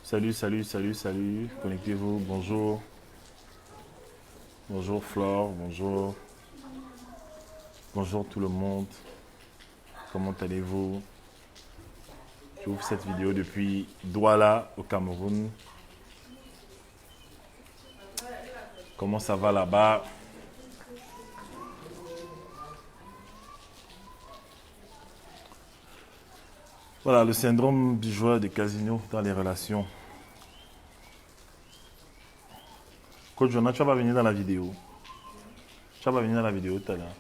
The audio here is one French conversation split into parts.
Salut, salut, salut, salut. Connectez-vous. Bonjour. Bonjour Flore. Bonjour. Bonjour tout le monde. Comment allez-vous? J'ouvre cette vidéo depuis Douala au Cameroun. Comment ça va là-bas? Voilà, le syndrome du joueur de casino dans les relations. Coach Jonah, tu vas pas venir dans la vidéo. Tu vas pas venir dans la vidéo tout à l'heure.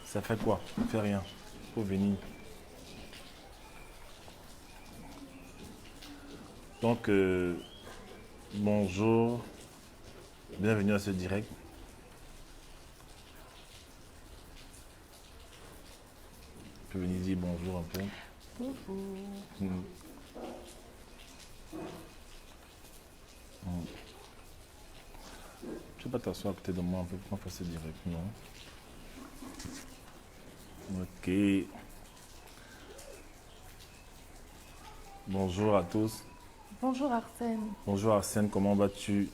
Ça fait quoi? Ça fait rien. Faut venir. Donc, bonjour. Bienvenue à ce direct. Tu peux venir dire bonjour un peu. Bonjour. Tu peux pas t'asseoir à côté de moi un peu pour qu'on fasse ce direct, non? Ok. Bonjour à tous. Bonjour Arsène. Bonjour Arsène, comment vas-tu?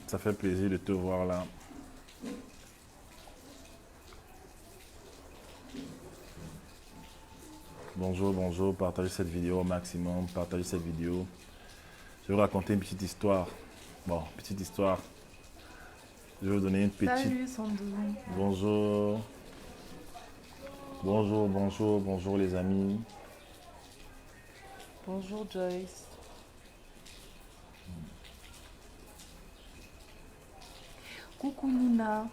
Ça fait plaisir de te voir là. Bonjour, bonjour, partagez cette vidéo au maximum, partagez cette vidéo. Je vais vous raconter une petite histoire. Bon, petite histoire. Je vais vous donner une petite... Salut Sandou. Bonjour. Bonjour, bonjour, bonjour les amis. Bonjour Joyce. Coucou Nina.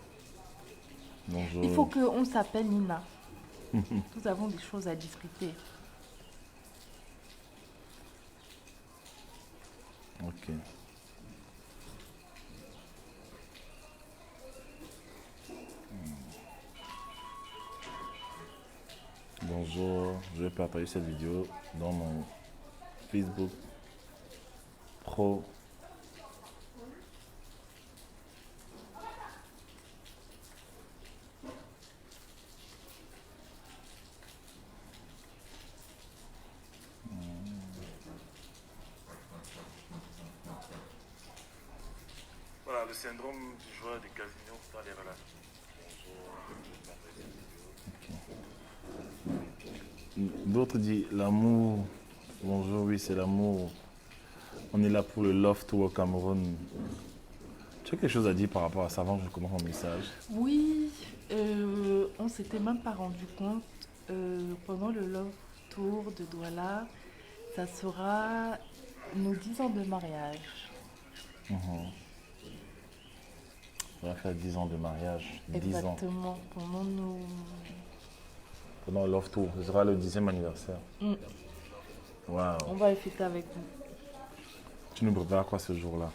Bonjour. Il faut qu'on s'appelle Nina. Nous avons des choses à discuter. Ok. Bonjour, je vais partager cette vidéo dans mon Facebook Pro. Voilà, le syndrome du joueur de casino dans les relations. D'autres disent l'amour. Bonjour, oui, c'est l'amour. On est là pour le love tour au Cameroun. Tu as quelque chose à dire par rapport à ça avant que je commence mon message? Oui, on s'était même pas rendu compte pendant le Love Tour de Douala, ça sera nos 10 ans de mariage. On va faire 10 ans de mariage. 10 ans. Exactement, pendant nos... Pendant le love tour. Ce sera le 10e anniversaire. Waouh. On va les fêter avec vous. Tu nous prépares quoi ce jour-là?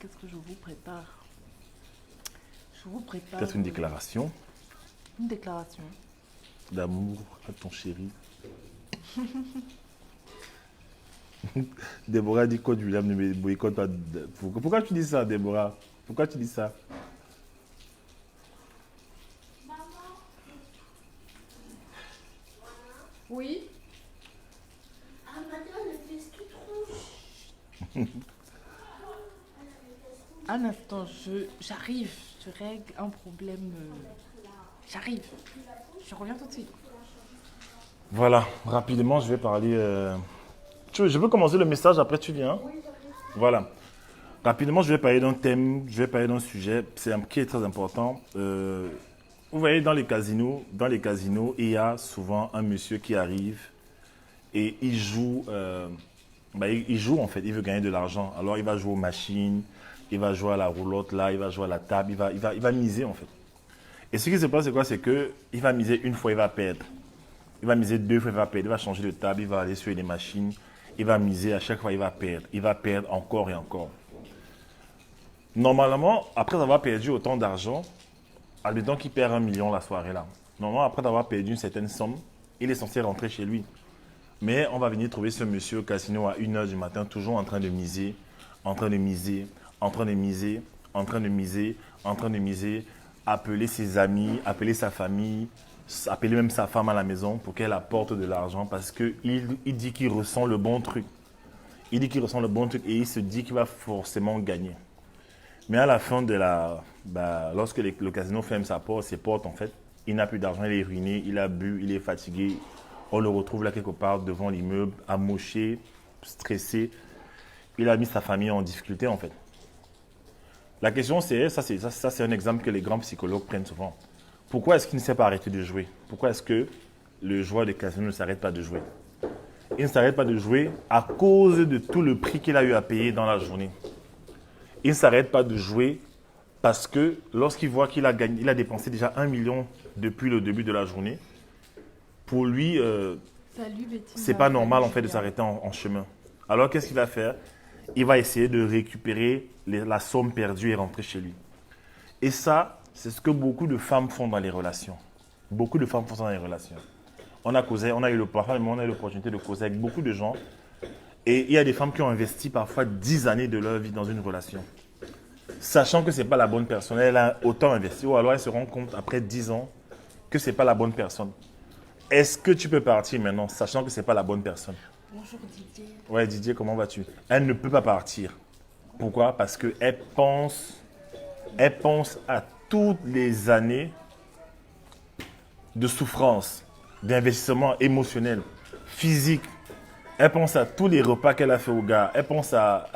Qu'est-ce que je vous prépare? Je vous prépare... Peut-être une déclaration Une déclaration. d'amour à ton chéri. Déborah dit Code William ne me boycotte pas. Pourquoi tu dis ça, Déborah? Pourquoi tu dis ça? Oui. Ah, madame, le fesses toute rouge. Un instant, j'arrive. Je règle un problème. J'arrive. Je reviens tout de suite. Voilà, rapidement, je vais parler. Je peux commencer le message, après tu viens. Voilà. Rapidement, je vais parler d'un thème, je vais parler d'un sujet qui est très important. Vous voyez, dans les casinos, il y a souvent un monsieur qui arrive et il joue, il joue en fait, il veut gagner de l'argent. Alors il va jouer aux machines, il va jouer à la roulotte là, il va jouer à la table, il va miser en fait. Et ce qui se passe, c'est quoi? C'est qu'il va miser une fois, il va perdre. Il va miser deux fois, il va perdre. Il va changer de table, il va aller sur les machines. Il va miser, à chaque fois, il va perdre. Il va perdre encore et encore. Normalement, après avoir perdu autant d'argent, admettons qu'il perd 1 million la soirée là. Normalement, après avoir perdu une certaine somme, il est censé rentrer chez lui. Mais on va venir trouver ce monsieur au casino à 1h du matin, toujours en train de miser, en train de miser, en train de miser, en train de miser, en train de miser, appeler ses amis, appeler sa famille, appeler même sa femme à la maison pour qu'elle apporte de l'argent parce qu'il dit qu'il ressent le bon truc. Il dit qu'il ressent le bon truc et il se dit qu'il va forcément gagner. Mais à la fin de lorsque le casino ferme ses portes en fait, il n'a plus d'argent, il est ruiné, il a bu, il est fatigué. On le retrouve là quelque part devant l'immeuble, amoché, stressé. Il a mis sa famille en difficulté en fait. La question c'est, ça c'est un exemple que les grands psychologues prennent souvent. Pourquoi est-ce qu'il ne s'est pas arrêté de jouer? Pourquoi est-ce que le joueur de casino ne s'arrête pas de jouer? Il ne s'arrête pas de jouer à cause de tout le prix qu'il a eu à payer dans la journée. Il ne s'arrête pas de jouer parce que lorsqu'il voit qu'il a gagné, il a dépensé déjà 1 million depuis le début de la journée. Pour lui, Salut Betty. c'est pas normal en fait de s'arrêter en chemin. Alors qu'est-ce qu'il va faire? Il va essayer de récupérer la somme perdue et rentrer chez lui. Et ça, c'est ce que beaucoup de femmes font dans les relations. Beaucoup de femmes font ça dans les relations. On a eu l'opportunité de causer avec beaucoup de gens. Et il y a des femmes qui ont investi parfois 10 années de leur vie dans une relation. Sachant que ce n'est pas la bonne personne. Elle a autant investi. Ou alors elle se rend compte après 10 ans que ce n'est pas la bonne personne. Est-ce que tu peux partir maintenant, sachant que ce n'est pas la bonne personne? Bonjour Didier. Ouais, Didier, comment vas-tu? Elle ne peut pas partir. Pourquoi? Parce qu'elle pense à toutes les années de souffrance, d'investissement émotionnel, physique. Elle pense à tous les repas qu'elle a fait au gars. Elle pense à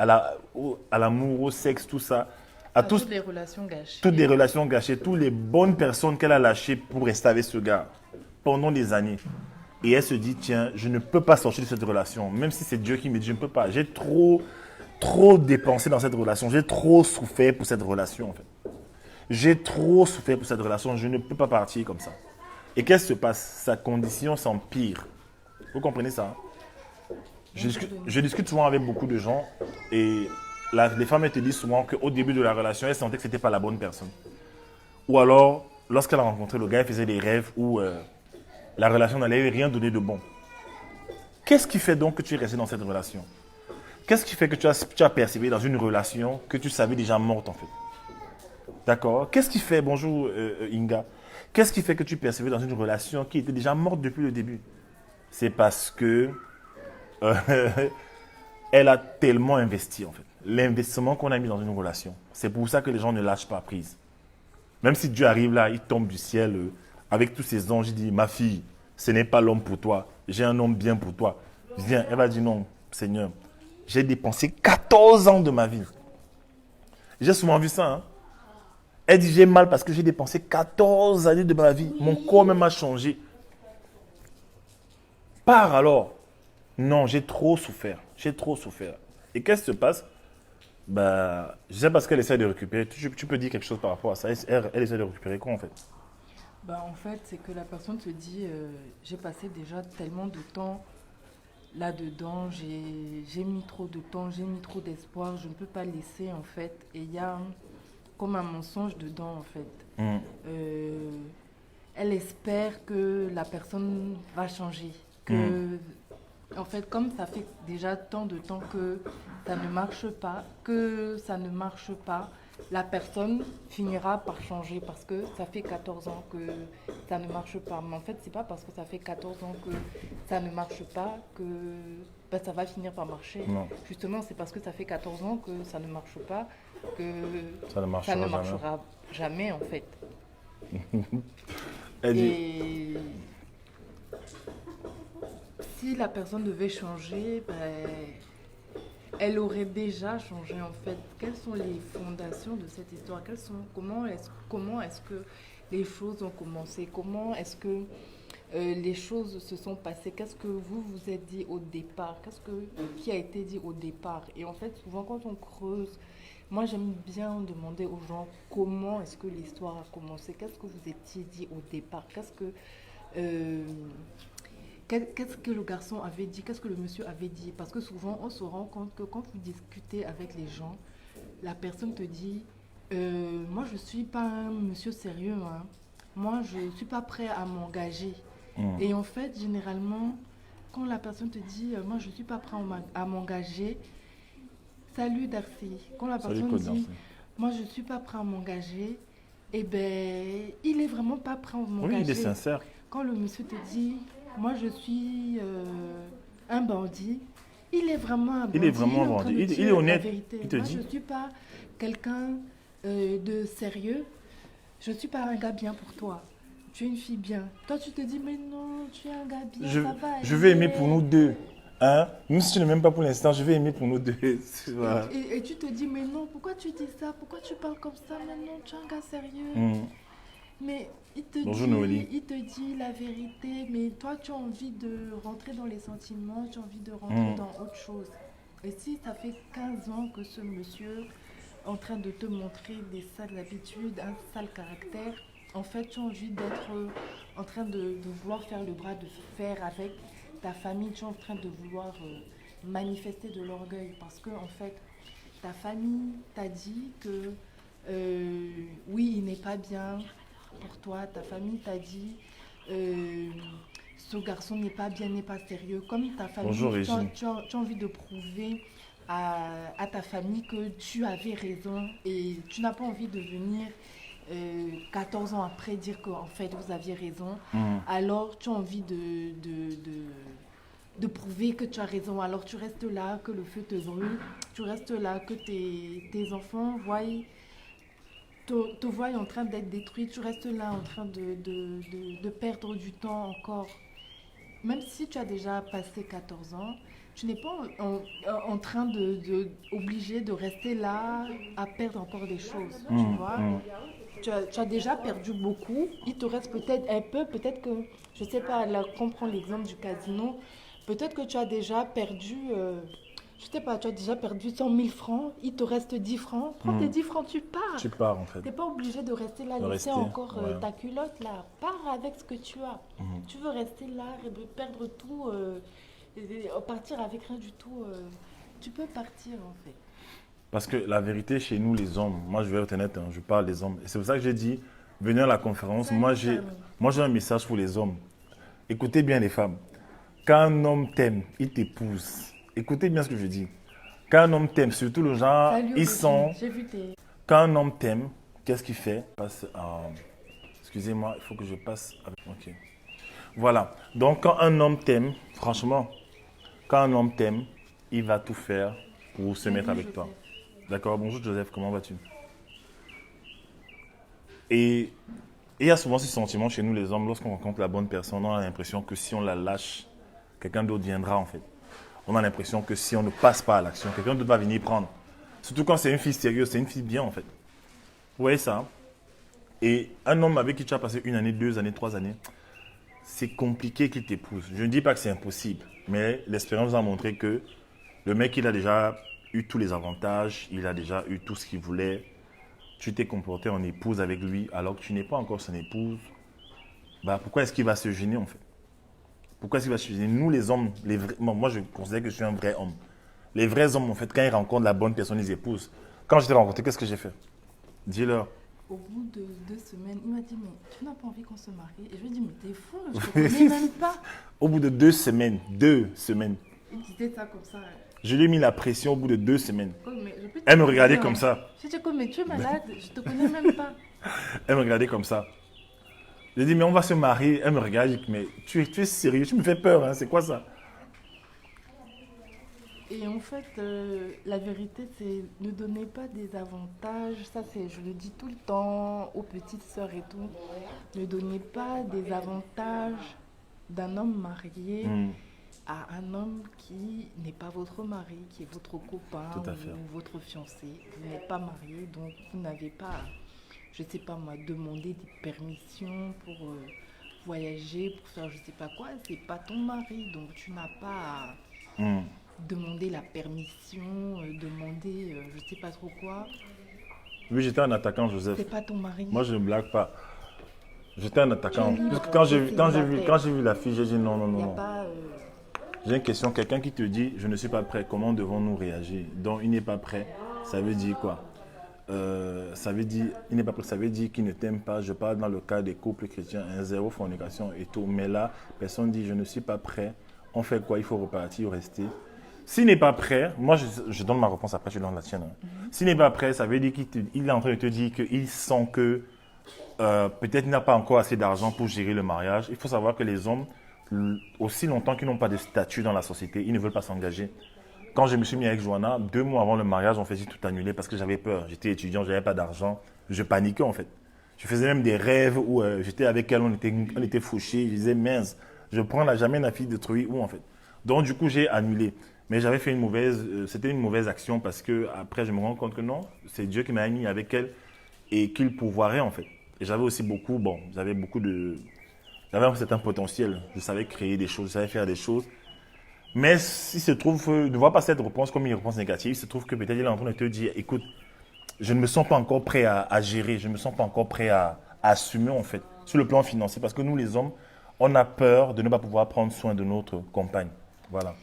l'amour, au sexe, tout ça. À toutes les relations gâchées. Toutes les relations gâchées, toutes les bonnes personnes qu'elle a lâchées pour rester avec ce gars pendant des années. Et elle se dit, tiens, je ne peux pas sortir de cette relation. Même si c'est Dieu qui me dit, je ne peux pas. J'ai trop dépensé dans cette relation. J'ai trop souffert pour cette relation, en fait. J'ai trop souffert pour cette relation. Je ne peux pas partir comme ça. Et qu'est-ce qui se passe? Sa condition s'empire. Vous comprenez ça? Je discute souvent avec beaucoup de gens et les femmes elles te disent souvent qu'au début de la relation, elles sentaient que ce n'était pas la bonne personne. Ou alors, lorsqu'elle a rencontré le gars, elle faisait des rêves où la relation n'allait rien donner de bon. Qu'est-ce qui fait donc que tu es resté dans cette relation? Qu'est-ce qui fait que tu as persévéré dans une relation que tu savais déjà morte en fait? D'accord? Qu'est-ce qui fait, bonjour Inga, qu'est-ce qui fait que tu persévères dans une relation qui était déjà morte depuis le début? C'est parce que elle a tellement investi en fait. L'investissement qu'on a mis dans une relation. C'est pour ça que les gens ne lâchent pas prise. Même si Dieu arrive là, il tombe du ciel avec tous ses anges, il dit, ma fille, ce n'est pas l'homme pour toi. J'ai un homme bien pour toi. Viens, elle va dire non, Seigneur. J'ai dépensé 14 ans de ma vie. J'ai souvent vu ça. Hein? Elle dit, j'ai mal parce que j'ai dépensé 14 années de ma vie. Mon corps même a changé. Pars alors. Non, j'ai trop souffert. J'ai trop souffert. Et qu'est-ce qui se passe? Je sais pas ce qu'elle essaie de récupérer. Tu peux dire quelque chose par rapport à ça. Elle essaie de récupérer quoi en fait? En fait, c'est que la personne se dit j'ai passé déjà tellement de temps là-dedans, j'ai mis trop de temps, j'ai mis trop d'espoir, je ne peux pas laisser en fait. Et il y a comme un mensonge dedans en fait. Elle espère que la personne va changer. En fait, comme ça fait déjà tant de temps que ça ne marche pas, la personne finira par changer parce que ça fait 14 ans que ça ne marche pas. Mais en fait, c'est pas parce que ça fait 14 ans que ça ne marche pas que ça va finir par marcher. Non. Justement, c'est parce que ça fait 14 ans que ça ne marche pas que ça ne marchera jamais en fait. Et si la personne devait changer, elle aurait déjà changé en fait. Quelles sont les fondations de cette histoire? Comment est-ce que les choses ont commencé? Comment est-ce que les choses se sont passées? Qu'est-ce que vous vous êtes dit au départ? Qui a été dit au départ? Et en fait, souvent quand on creuse Moi, j'aime bien demander aux gens comment est-ce que l'histoire a commencé, qu'est-ce que vous étiez dit au départ, euh, qu'est-ce que le garçon avait dit, qu'est-ce que le monsieur avait dit. Parce que souvent, on se rend compte que quand vous discutez avec les gens, la personne te dit, moi, je ne suis pas un monsieur sérieux, hein. Moi, je ne suis pas prêt à m'engager. Et en fait, généralement, quand la personne te dit, moi, je ne suis pas prêt à m'engager, salut Darcy. Quand la Salut, personne Claude dit, Darcy. moi je ne suis pas prêt à m'engager, eh ben, il est vraiment pas prêt à m'engager. Oui, il est sincère. Quand le monsieur te dit, moi je suis un bandit, il est vraiment un bandit. Il est vraiment un en train bandit. de Il dire est honnête. la vérité. Il te moi dit. je ne suis pas quelqu'un de sérieux. Je ne suis pas un gars bien pour toi. Tu es une fille bien. Toi tu te dis, mais non, tu es un gars bien, ça va Je vais aller. aimer pour nous deux. Hein? Même si tu ne m'aimes pas pour l'instant, je vais aimer pour nous deux. Voilà. Et tu te dis, mais non, pourquoi tu dis ça? Pourquoi tu parles comme ça? Mais non, tu es un gars sérieux. Mais Bonjour, Noélie. il te dit la vérité, mais toi, tu as envie de rentrer dans les sentiments, tu as envie de rentrer dans autre chose. Et si ça fait 15 ans que ce monsieur est en train de te montrer des sales habitudes, un sale caractère, en fait, tu as envie d'être en train de vouloir faire le bras de fer avec ta famille, tu es en train de vouloir manifester de l'orgueil parce que, en fait, ta famille t'a dit que oui, il n'est pas bien pour toi. Ta famille t'a dit ce garçon n'est pas bien, n'est pas sérieux. Comme ta famille, Bonjour, tu as, Régine. tu as envie de prouver à ta famille que tu avais raison et tu n'as pas envie de venir 14 ans après dire qu'en fait vous aviez raison. Alors tu as envie de prouver que tu as raison. Alors tu restes là, que le feu te brûle, tu restes là, que tes enfants te voient en train d'être détruit, tu restes là en train de perdre du temps encore. Même si tu as déjà passé 14 ans, tu n'es pas en train obligé de rester là à perdre encore des choses, tu vois. Tu as déjà perdu beaucoup, il te reste peut-être un peu, peut-être que, je ne sais pas, là, qu'on prend l'exemple du casino, peut-être que tu as déjà perdu, je ne sais pas, tu as déjà perdu 100 000 francs, il te reste 10 francs, prends tes 10 francs, tu pars. Tu pars en fait. Tu n'es pas obligé de rester là, De laisser rester, encore ouais. ta culotte là, pars avec ce que tu as. Tu veux rester là, perdre tout, partir avec rien du tout, tu peux partir en fait. Parce que la vérité, chez nous, les hommes, moi je vais être honnête, hein, je parle des hommes. Et c'est pour ça que j'ai dit, venez à la conférence, moi j'ai un message pour les hommes. Écoutez bien les femmes. Quand un homme t'aime, il t'épouse. Écoutez bien ce que je dis. Quand un homme t'aime, surtout le genre, Salut, ils sont... j'ai vu tes... Quand un homme t'aime, qu'est-ce qu'il fait? Excusez-moi, il faut que je passe... Ok. Voilà. Donc quand un homme t'aime, franchement, quand un homme t'aime, il va tout faire pour se mettre avec toi. D'accord, bonjour Joseph, comment vas-tu? Et il y a souvent ce sentiment chez nous les hommes, lorsqu'on rencontre la bonne personne, on a l'impression que si on la lâche, quelqu'un d'autre viendra en fait. On a l'impression que si on ne passe pas à l'action, quelqu'un d'autre va venir prendre. Surtout quand c'est une fille sérieuse, c'est une fille bien en fait. Vous voyez ça? Et un homme avec qui tu as passé 1 année, 2 années, 3 années, c'est compliqué qu'il t'épouse. Je ne dis pas que c'est impossible, mais l'expérience a montré que le mec, il a déjà eu tous les avantages, il a déjà eu tout ce qu'il voulait. Tu t'es comporté en épouse avec lui alors que tu n'es pas encore son épouse. Bah, pourquoi est-ce qu'il va se gêner en fait? Pourquoi est-ce qu'il va se gêner? Nous les hommes, moi je considère que je suis un vrai homme. Les vrais hommes en fait, quand ils rencontrent la bonne personne, ils épousent. Quand je t'ai rencontré, qu'est-ce que j'ai fait? Dis-leur. Au bout de 2 semaines, il m'a dit, mais tu n'as pas envie qu'on se marie? Et je lui ai dit, mais t'es fou, je ne te connais même pas. Au bout de 2 semaines, 2 semaines, Il disait ça comme ça. je lui ai mis la pression au bout de 2 semaines. Mais je peux te Elle me dire, regardait hein. comme ça. Je dis, mais tu es malade, je ne te connais même pas. Elle me regardait comme ça. J'ai dit, mais on va se marier. Elle me regarde, je dis, mais tu es sérieux, tu me fais peur, hein, c'est quoi ça? Et en fait, la vérité, c'est ne donnez pas des avantages. Ça, je le dis tout le temps aux petites sœurs et tout. Ne donnez pas des avantages d'un homme marié à un homme qui n'est pas votre mari, qui est votre copain Tout à fait. ou votre fiancé. Vous n'êtes pas marié, donc vous n'avez pas, je ne sais pas moi, demander des permissions pour voyager, pour faire je ne sais pas quoi. C'est pas ton mari, donc tu n'as pas à demander la permission, demander je sais pas trop quoi. Oui, j'étais un attaquant, Joseph. C'est pas ton mari. Moi, je ne blague pas. J'étais un attaquant. Tu es libre, Parce que quand t'es célibataire. j'ai vu la fille, j'ai dit non, non, Il non, n'y a non. pas... J'ai une question. Quelqu'un qui te dit je ne suis pas prêt, comment devons-nous réagir? Donc, il n'est pas prêt. Ça veut dire quoi? Ça veut dire, il n'est pas prêt, ça veut dire qu'il ne t'aime pas. Je parle dans le cas des couples chrétiens, un zéro fornication et tout. Mais là, personne dit je ne suis pas prêt. On fait quoi? Il faut repartir ou rester? S'il n'est pas prêt, moi je donne ma réponse après, tu donnes la tienne. S'il n'est pas prêt, ça veut dire qu'il est en train de te dire qu'il sent que peut-être il n'a pas encore assez d'argent pour gérer le mariage. Il faut savoir que les hommes, aussi longtemps qu'ils n'ont pas de statut dans la société, ils ne veulent pas s'engager. Quand je me suis mis avec Joanna, 2 mois avant le mariage, on faisait tout annuler parce que j'avais peur. J'étais étudiant, je n'avais pas d'argent. Je paniquais en fait. Je faisais même des rêves où j'étais avec elle, on était fauchés. Je disais, mince, je prends jamais la fille détruite où en fait. Donc du coup, j'ai annulé. Mais j'avais fait c'était une mauvaise action parce que après, je me rends compte que non, c'est Dieu qui m'a mis avec elle et qu'il pourvoirait en fait. Et j'avais aussi j'avais un certain potentiel. Je savais créer des choses, je savais faire des choses. Mais s'il se trouve, ne vois pas cette réponse comme une réponse négative, il se trouve que peut-être il est en train de te dire, écoute, je ne me sens pas encore prêt à gérer, je ne me sens pas encore prêt à assumer en fait, sur le plan financier. Parce que nous les hommes, on a peur de ne pas pouvoir prendre soin de notre compagne. Voilà.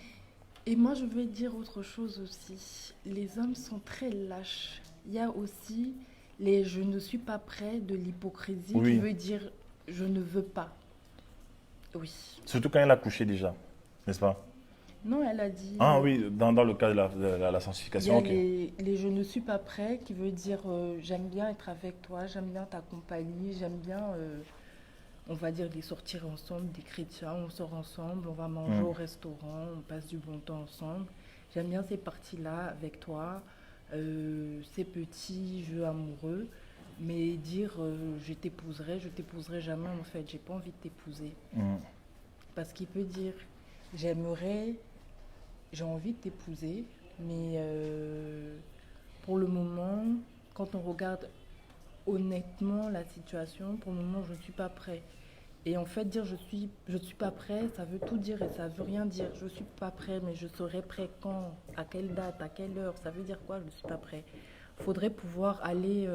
Et moi, je vais dire autre chose aussi. Les hommes sont très lâches. Il y a aussi les je ne suis pas prêt de l'hypocrisie Oui. qui veut dire je ne veux pas. Oui. Surtout quand elle a couché déjà, n'est-ce pas? Non, elle a dit. Ah oui, dans le cas de la Il y sensification, a ok. les je ne suis pas prêt qui veut dire j'aime bien être avec toi, j'aime bien ta compagnie, j'aime bien, on va dire, des sortir ensemble, des chrétiens, on sort ensemble, on va manger au restaurant, on passe du bon temps ensemble. J'aime bien ces parties-là avec toi, ces petits jeux amoureux. Mais dire je t'épouserai jamais en fait, j'ai pas envie de t'épouser. Parce qu'il peut dire j'aimerais, j'ai envie de t'épouser, mais pour le moment, quand on regarde honnêtement la situation, pour le moment je ne suis pas prêt. Et en fait dire je suis pas prêt, ça veut tout dire et ça veut rien dire. Je suis pas prêt, mais je serai prêt quand, à quelle date, à quelle heure, ça veut dire quoi je ne suis pas prêt. Faudrait pouvoir aller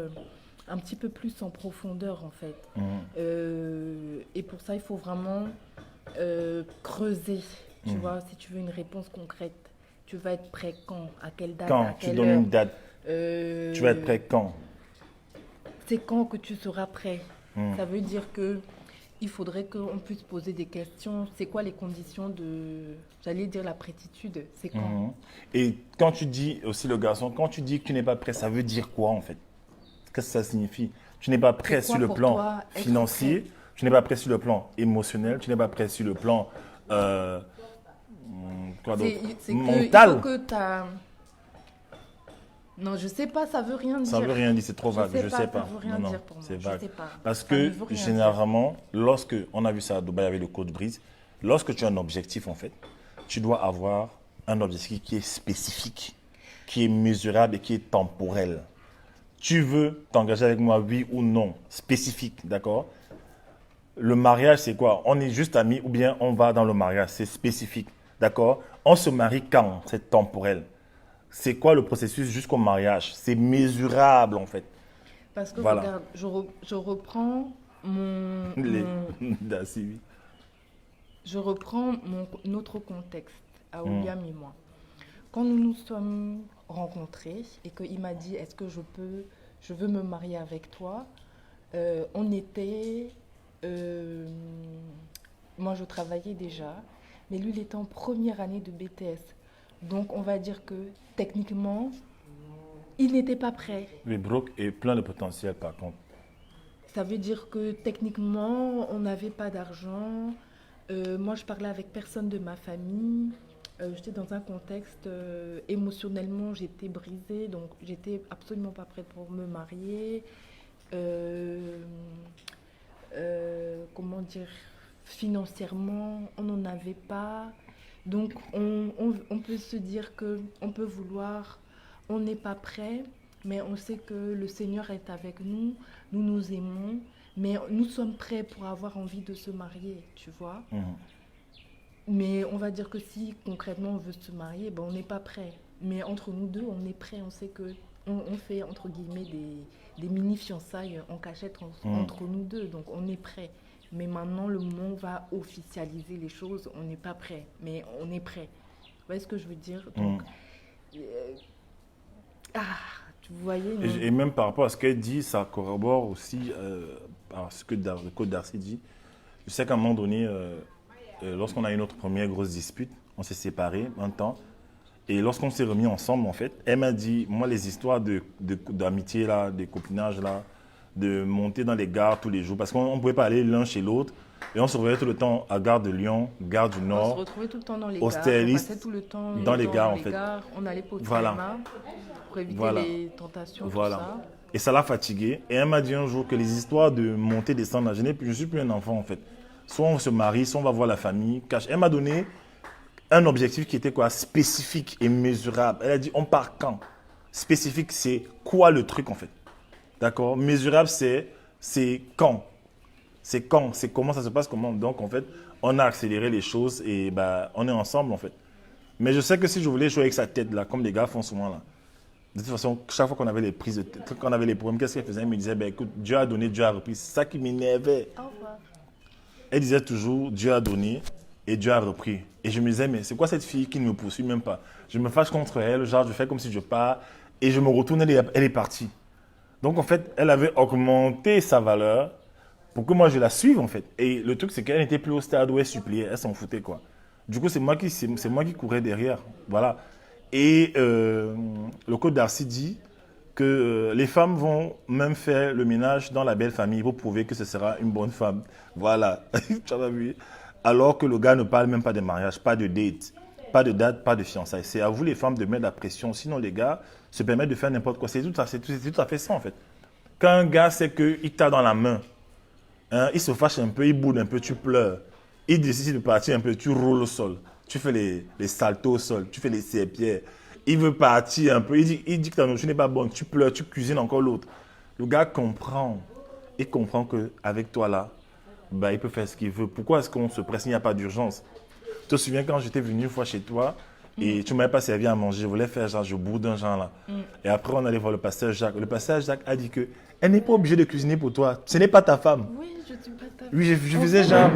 un petit peu plus en profondeur en fait. Et pour ça il faut vraiment creuser, tu vois, si tu veux une réponse concrète. Tu vas être prêt quand, à quelle date, Quand à tu quelle donnes heure une date, tu vas être prêt quand? C'est quand que tu seras prêt. Ça veut dire que il faudrait qu'on puisse poser des questions. C'est quoi les conditions de, j'allais dire la prétitude, c'est quand? Et quand tu dis aussi le garçon, quand tu dis que tu n'es pas prêt, ça veut dire quoi en fait? Qu'est-ce que ça signifie? Tu n'es pas prêt C'est quoi sur le pour plan toi être financier, prêt? tu n'es pas prêt sur le plan émotionnel, tu n'es pas prêt sur le plan quoi d'autre? C'est que il Mental. faut que t'as... Non, je sais pas, ça veut rien dire. Ça veut rien dire, c'est trop vague, je sais pas. Ça veut rien Non, non, dire pour moi. c'est Je vague. sais pas. Parce Ça que ne veut rien dire. généralement, lorsque on a vu ça à Dubaï avec le code brise, lorsque tu as un objectif en fait, tu dois avoir un objectif qui est spécifique, qui est mesurable et qui est temporel. Tu veux t'engager avec moi, oui ou non, spécifique, d'accord? Le mariage, c'est quoi? On est juste amis ou bien on va dans le mariage, c'est spécifique, d'accord? On se marie quand? C'est temporel. C'est quoi le processus jusqu'au mariage? C'est mesurable en fait. Parce que Voilà. regarde, je reprends Oui. je reprends notre contexte à William et moi. Quand nous nous sommes rencontrés et qu'il m'a dit est-ce que je veux me marier avec toi, on était, moi je travaillais déjà, mais lui il était en première année de BTS. Donc on va dire que techniquement, il n'était pas prêt. Le Brook est plein de potentiel par contre. Ça veut dire que techniquement, on n'avait pas d'argent. Moi, je parlais avec personne de ma famille. J'étais dans un contexte émotionnellement, j'étais brisée, donc j'étais absolument pas prête pour me marier. Comment dire, financièrement, on n'en avait pas. Donc, on peut se dire que on peut vouloir, on n'est pas prêt, mais on sait que le Seigneur est avec nous, nous nous aimons, mais nous sommes prêts pour avoir envie de se marier, tu vois. Mais on va dire que si concrètement on veut se marier, ben, on n'est pas prêt. Mais entre nous deux, on est prêt. On sait que on fait entre guillemets des mini-fiançailles en cachette entre nous deux. Donc on est prêt. Mais maintenant, le moment où on va officialiser les choses, on n'est pas prêt. Mais on est prêt. Vous voyez ce que je veux dire? Donc, vous voyez, non? Et même par rapport à ce qu'elle dit, ça corrobore aussi à ce que le code Darcy dit. Je sais qu'à un moment donné, lorsqu'on a eu notre première grosse dispute, on s'est séparés un temps. Et lorsqu'on s'est remis ensemble, en fait, elle m'a dit, moi, les histoires d'amitié, là, de copinage, là, de monter dans les gares tous les jours, parce qu'on ne pouvait pas aller l'un chez l'autre. Et on se retrouvait tout le temps à Gare de Lyon, Gare du On se Nord, retrouvait tout le temps dans les Austerlitz, gares. On passait tout le temps dans les gares, en fait. On allait pour Voilà. pour éviter Voilà. les tentations, Voilà. tout ça. Et ça l'a fatiguée. Et elle m'a dit un jour que les histoires de monter, descendre, là, je ne suis plus un enfant, en fait. Soit on se marie, soit on va voir la famille. Elle m'a donné un objectif qui était quoi? Spécifique et mesurable. Elle a dit, on part quand? Spécifique, c'est quoi le truc, en fait? D'accord? Mesurable, c'est quand? C'est quand? C'est comment ça se passe? Comment? Donc, en fait, on a accéléré les choses et bah, on est ensemble, en fait. Mais je sais que si je voulais jouer avec sa tête, là, comme les gars font souvent, là, de toute façon, chaque fois qu'on avait les prises de tête, qu'on avait les problèmes, qu'est-ce qu'elle faisait? Elle me disait, ben, écoute, Dieu a donné, Dieu a repris. C'est ça qui m'énervait. Au revoir. Elle disait toujours, Dieu a donné et Dieu a repris. Et je me disais, mais c'est quoi cette fille qui ne me poursuit même pas? Je me fâche contre elle, genre, je fais comme si je pars et je me retourne, elle est partie. Donc, en fait, elle avait augmenté sa valeur pour que moi, je la suive, en fait. Et le truc, c'est qu'elle n'était plus au stade où elle suppliait, elle s'en foutait, quoi. Du coup, c'est moi qui courais derrière. Voilà. Et le code Darcy dit que les femmes vont même faire le ménage dans la belle famille pour prouver que ce sera une bonne femme. Voilà. Tu as vu? Alors que le gars ne parle même pas de mariage, pas de date, pas de date, pas de fiançailles. C'est à vous, les femmes, de mettre la pression. Sinon, les gars se permettent de faire n'importe quoi. C'est tout à fait ça, en fait. Quand un gars sait qu'il t'a dans la main, hein, il se fâche un peu, il boude un peu, tu pleures. Il décide de partir un peu, tu roules au sol. Tu fais les saltos au sol, tu fais les serpillères. Il veut partir un peu, il dit que ta nourriture n'est pas bonne, tu pleures, tu cuisines encore l'autre. Le gars comprend. Il comprend qu'avec toi là, bah, il peut faire ce qu'il veut. Pourquoi est-ce qu'on se presse? Il n'y a pas d'urgence. Tu te souviens quand j'étais venu une fois chez toi et tu ne m'avais pas servi à manger, je voulais faire genre, je boude un genre là. Et après, on allait voir le pasteur Jacques. Le pasteur Jacques a dit que elle n'est pas obligée de cuisiner pour toi. Ce n'est pas ta femme. Oui, je suis pas ta Oui, je faisais genre.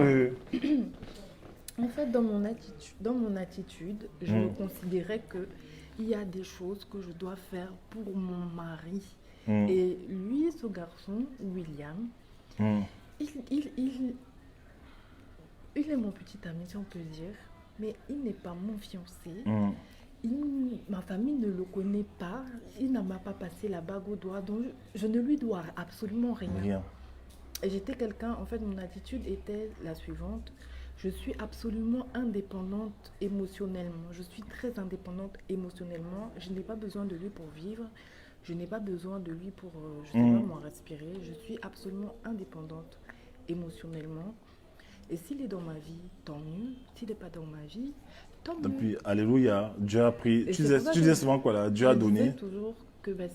En fait, dans mon attitude, je considérais que il y a des choses que je dois faire pour mon mari. Et lui, ce garçon, William, il est mon petit ami, si on peut dire, mais il n'est pas mon fiancé. Ma famille ne le connaît pas. Il ne m'a pas passé la bague au doigt, donc je ne lui dois absolument rien. Et j'étais quelqu'un, en fait, mon attitude était la suivante. Je suis absolument indépendante émotionnellement. Je suis très indépendante émotionnellement. Je n'ai pas besoin de lui pour vivre. Je n'ai pas besoin de lui pour, je sais pas moi, respirer. Je suis absolument indépendante émotionnellement. Et s'il est dans ma vie, tant mieux. S'il n'est pas dans ma vie, tant mieux. Et puis, alléluia, Dieu a pris. Tu disais souvent quoi là? Dieu a donné. Je disais toujours que bah,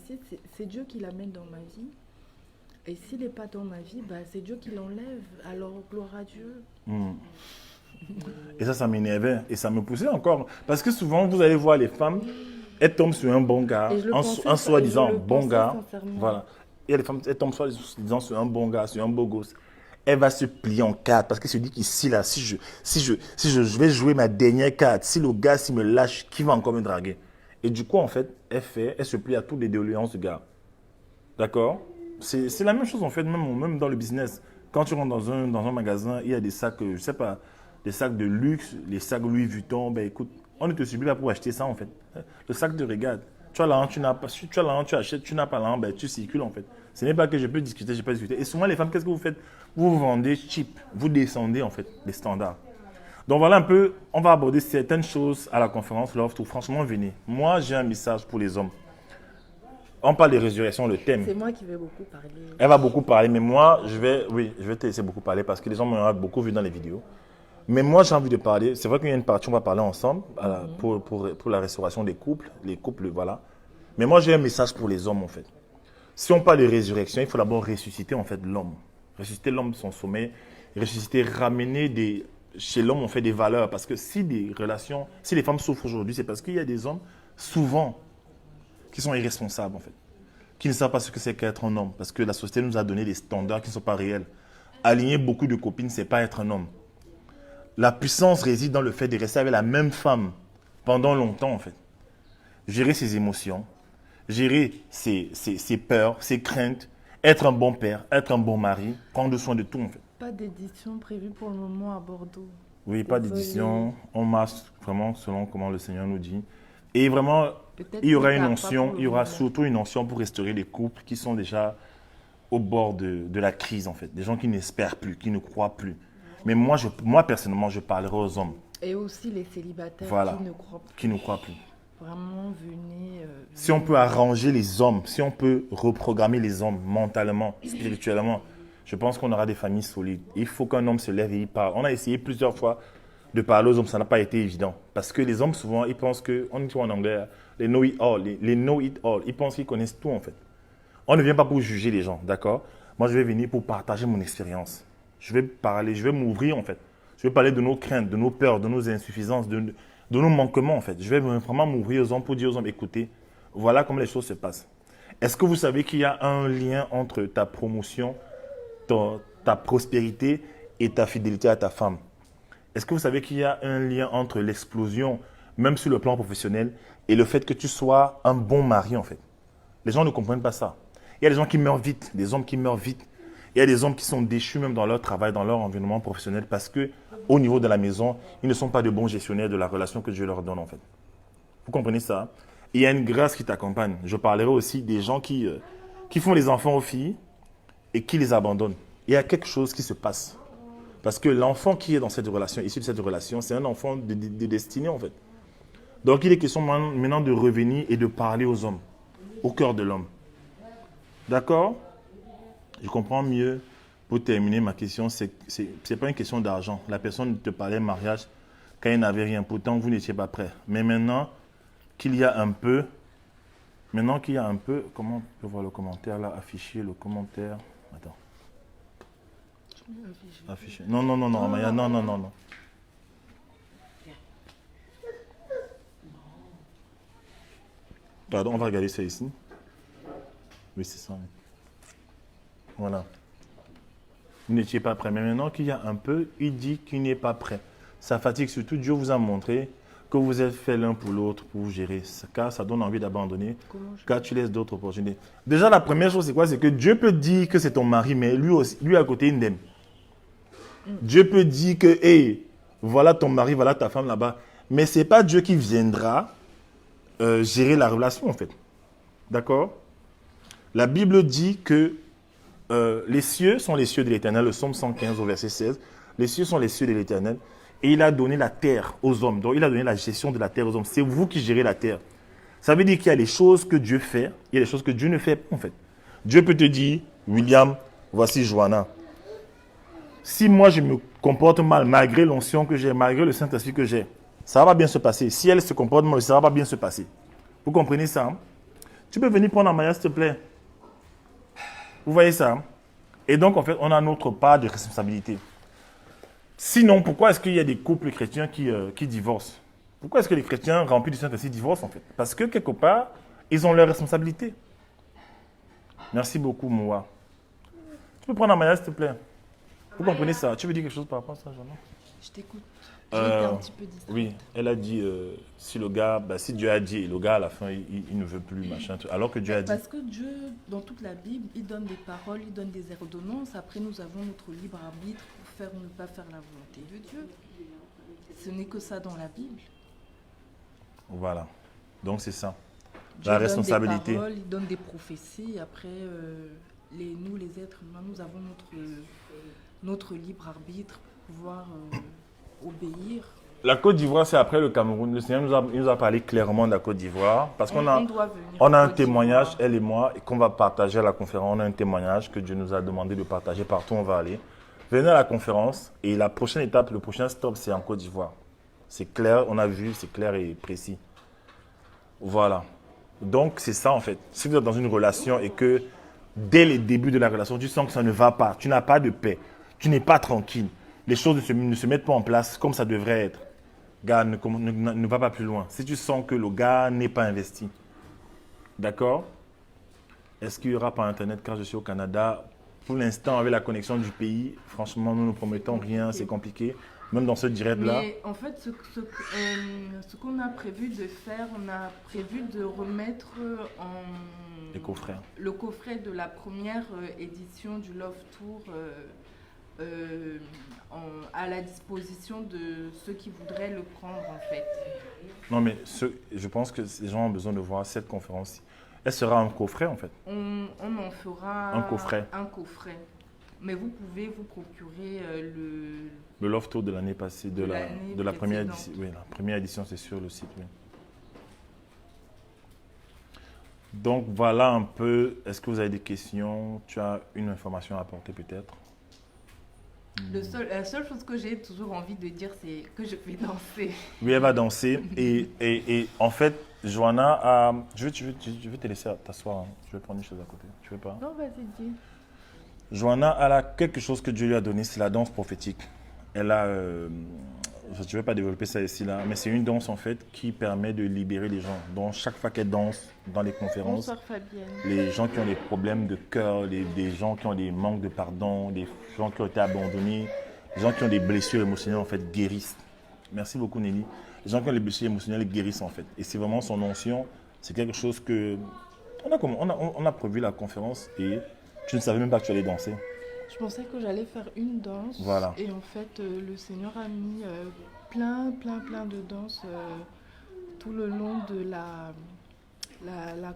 c'est Dieu qui l'amène dans ma vie. Et s'il n'est pas dans ma vie, bah, c'est Dieu qui l'enlève. Alors, gloire à Dieu. Et ça m'énervait. Et ça me poussait encore. Parce que souvent, vous allez voir les femmes, elles tombent sur un bon gars, un soi-disant bon gars. Voilà. Et les femmes, elles tombent soi-disant sur un bon gars, sur un beau gosse. Elle va se plier en quatre parce qu'elle se dit qu'ici, là, si je vais jouer ma dernière carte, si le gars s'il me lâche, qui va encore me draguer? Et du coup, en fait, elle se plie à toutes les doléances du gars. D'accord? C'est la même chose, en fait, même dans le business. Quand tu rentres dans un magasin, il y a des sacs, je sais pas, des sacs de luxe, les sacs Louis Vuitton. Ben écoute, on ne te supplie pas pour acheter ça, en fait. Le sac te regarde. Tu as l'argent, tu n'as pas. Tu as l'argent, tu achètes, tu n'as pas l'argent, ben tu circules, en fait. Ce n'est pas que je peux discuter, je ne peux pas discuter. Et souvent, les femmes, qu'est-ce que vous faites? Vous vendez cheap. Vous descendez, en fait, les standards. Donc voilà un peu, on va aborder certaines choses à la conférence Love Tour. Franchement, venez. Moi, j'ai un message pour les hommes. On parle de résurrection, le thème. C'est moi qui vais beaucoup parler. Elle va beaucoup parler, mais moi, je vais te laisser beaucoup parler parce que les gens m'ont beaucoup vu dans les vidéos. Mais moi, j'ai envie de parler. C'est vrai qu'il y a une partie, on va parler ensemble pour la restauration des couples. Les couples, voilà. Mais moi, j'ai un message pour les hommes, en fait. Si on parle de résurrection, il faut d'abord ressusciter, en fait, l'homme. Ressusciter l'homme de son sommeil. Ressusciter, ramener chez l'homme, on fait des valeurs. Parce que si les femmes souffrent aujourd'hui, c'est parce qu'il y a des hommes, souvent, qui sont irresponsables, en fait. Qui ne savent pas ce que c'est qu'être un homme. Parce que la société nous a donné des standards qui ne sont pas réels. Aligner beaucoup de copines, c'est pas être un homme. La puissance réside dans le fait de rester avec la même femme pendant longtemps, en fait. Gérer ses émotions, gérer ses peurs, ses craintes, être un bon père, être un bon mari, prendre soin de tout, en fait. Pas d'édition prévue pour le moment à Bordeaux. Oui, pas Désolée. d'édition. On marche vraiment selon comment le Seigneur nous dit. Et vraiment, Peut-être il y aura plus une tard, pas onction, pour le il y aura moment. surtout une onction pour restaurer les couples qui sont déjà au bord de la crise, en fait. Des gens qui n'espèrent plus, qui ne croient plus. Mais moi personnellement, je parlerai aux hommes Et aussi les célibataires Voilà. qui ne croient pas. qui ne croient plus. Vraiment, venez. Si on peut arranger les hommes, si on peut reprogrammer les hommes mentalement, spirituellement, je pense qu'on aura des familles solides. Il faut qu'un homme se lève et il parle. On a essayé plusieurs fois de parler aux hommes, ça n'a pas été évident. Parce que les hommes, souvent, ils pensent que, on dit en anglais, les know it all, les know it all. Ils pensent qu'ils connaissent tout, en fait. On ne vient pas pour juger les gens, d'accord? Moi, je vais venir pour partager mon expérience. Je vais parler, je vais m'ouvrir, en fait. Je vais parler de nos craintes, de nos peurs, de nos insuffisances, de nos manquements, en fait. Je vais vraiment m'ouvrir aux hommes pour dire aux hommes, écoutez, voilà comment les choses se passent. Est-ce que vous savez qu'il y a un lien entre ta promotion, ta prospérité et ta fidélité à ta femme? Est-ce que vous savez qu'il y a un lien entre l'explosion, même sur le plan professionnel, et le fait que tu sois un bon mari, en fait? Les gens ne comprennent pas ça. Il y a des gens qui meurent vite, des hommes qui meurent vite. Il y a des hommes qui sont déchus même dans leur travail, dans leur environnement professionnel, parce que au niveau de la maison, ils ne sont pas de bons gestionnaires de la relation que Dieu leur donne, en fait. Vous comprenez ça? Et il y a une grâce qui t'accompagne. Je parlerai aussi des gens qui font les enfants aux filles et qui les abandonnent. Il y a quelque chose qui se passe. Parce que l'enfant qui est dans cette relation, issu de cette relation, c'est un enfant de destinée, en fait. Donc, il est question maintenant de revenir et de parler aux hommes, au cœur de l'homme. D'accord? Je comprends mieux. Pour terminer, ma question, c'est pas une question d'argent. La personne te parlait mariage quand il n'avait rien. Pourtant, vous n'étiez pas prêt. Mais maintenant qu'il y a un peu, comment on peut voir le commentaire là? Afficher le commentaire. Attends. Afficher. Non, Amaya, non. Pardon, on va regarder ça ici. Oui, c'est ça. Oui. Voilà. Vous n'étiez pas prêt. Mais maintenant qu'il y a un peu, il dit qu'il n'est pas prêt. Ça fatigue surtout. Dieu vous a montré que vous êtes fait l'un pour l'autre pour gérer. Car ça donne envie d'abandonner. Car tu laisses d'autres opportunités. Déjà, la première chose, c'est quoi? C'est que Dieu peut dire que c'est ton mari, mais lui aussi, lui à côté, il n'aime. Dieu peut dire que, hey, voilà ton mari, voilà ta femme là-bas. Mais ce n'est pas Dieu qui viendra gérer la relation, en fait. D'accord? La Bible dit que les cieux sont les cieux de l'Éternel, le psaume 115 au verset 16. Les cieux sont les cieux de l'Éternel. Et il a donné la terre aux hommes. Donc, il a donné la gestion de la terre aux hommes. C'est vous qui gérez la terre. Ça veut dire qu'il y a des choses que Dieu fait, il y a des choses que Dieu ne fait pas, en fait. Dieu peut te dire, William, voici Joanna. Si moi, je me comporte mal, malgré l'onction que j'ai, malgré le Saint-Esprit que j'ai, ça va pas bien se passer. Si elle se comporte mal, ça va pas bien se passer. Vous comprenez ça? Hein? Tu peux venir prendre un maillot, s'il te plaît. Vous voyez ça? Hein? Et donc, en fait, on a notre part de responsabilité. Sinon, pourquoi est-ce qu'il y a des couples chrétiens qui divorcent? Pourquoi est-ce que les chrétiens remplis du Saint-Esprit divorcent, en fait? Parce que, quelque part, ils ont leurs responsabilités. Merci beaucoup, Moua. Tu peux prendre un maillot, s'il te plaît? Vous comprenez ça? Tu veux dire quelque chose par rapport à ça, Jean? Je t'écoute. J'ai été un petit peu distraite. Oui, elle a dit, si le gars, si Dieu a dit, et le gars à la fin, il ne veut plus, machin, alors que Dieu a dit. Parce que Dieu, dans toute la Bible, il donne des paroles, il donne des ordonnances. Après, nous avons notre libre arbitre pour faire ou ne pas faire la volonté de Dieu. Ce n'est que ça dans la Bible. Voilà. Donc, c'est ça. Dieu La donne responsabilité. des paroles, il donne des prophéties. Après, nous, les êtres humains, nous avons notre libre arbitre pour pouvoir obéir. La Côte d'Ivoire, c'est après le Cameroun. Le Seigneur nous a parlé clairement de la Côte d'Ivoire. Parce qu'on a, doit venir on a en un Côte témoignage, d'Ivoire. elle et moi, et qu'on va partager à la conférence. On a un témoignage que Dieu nous a demandé de partager partout où on va aller. Venez à la conférence et la prochaine étape, le prochain stop, c'est en Côte d'Ivoire. C'est clair, on a vu, c'est clair et précis. Voilà. Donc, c'est ça en fait. Si vous êtes dans une relation et que dès les débuts de la relation, tu sens que ça ne va pas, tu n'as pas de paix, tu n'es pas tranquille, les choses ne se mettent pas en place comme ça devrait être, gars, ne va pas plus loin. Si tu sens que le gars n'est pas investi, d'accord? Est-ce qu'il y aura par Internet quand je suis au Canada? Pour l'instant, avec la connexion du pays, franchement, nous ne promettons rien, c'est compliqué. Même dans ce direct-là. Mais en fait, ce qu'on a prévu de faire, on a prévu de remettre Les coffrets. le coffret de la première édition du Love Tour à la disposition de ceux qui voudraient le prendre en fait. Non, mais je pense que les gens ont besoin de voir cette conférence. Elle sera un coffret en fait. On en fera Un coffret. un coffret. Mais vous pouvez vous procurer Le Love Tour de l'année passée, de la première précédente. édition. Oui, la première édition, c'est sur le site. Oui. Donc voilà un peu. Est-ce que vous avez des questions? Tu as une information à apporter peut-être? La seule chose que j'ai toujours envie de dire, c'est que je vais danser. Oui, elle va danser. Et en fait, Johanna a... Je vais te laisser t'asseoir. Hein. Je vais prendre une chose à côté. Tu veux pas? Non, vas-y, dis. Johanna, elle a quelque chose que Dieu lui a donné, c'est la danse prophétique. Elle a... je ne vais pas développer ça ici, là, mais c'est une danse en fait qui permet de libérer les gens. Donc chaque fois qu'elle danse dans les conférences, Bonsoir Fabienne. les gens qui ont des problèmes de cœur, des gens qui ont des manques de pardon, des gens qui ont été abandonnés, les gens qui ont des blessures émotionnelles en fait guérissent. Merci beaucoup Nelly. Les gens qui ont des blessures émotionnelles guérissent en fait. Et c'est vraiment son onction. C'est quelque chose que... On a prévu la conférence et tu ne savais même pas que tu allais danser. Je pensais que j'allais faire une danse. Voilà. Et en fait, le Seigneur a mis plein de danses tout le long de la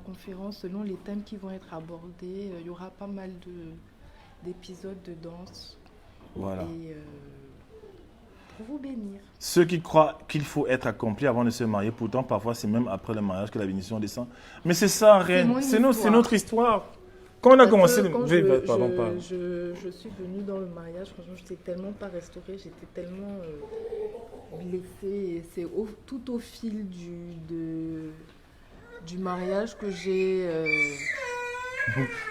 conférence, selon les thèmes qui vont être abordés. Il y aura pas mal d'épisodes de danse. Voilà. Et pour vous bénir. Ceux qui croient qu'il faut être accompli avant de se marier, pourtant parfois c'est même après le mariage que la bénédiction descend. Mais c'est ça, reine. C'est notre histoire. Quand on a commencé... Je suis venue dans le mariage, franchement, je n'étais tellement pas restaurée, j'étais tellement blessée. Et c'est tout au fil du mariage que j'ai...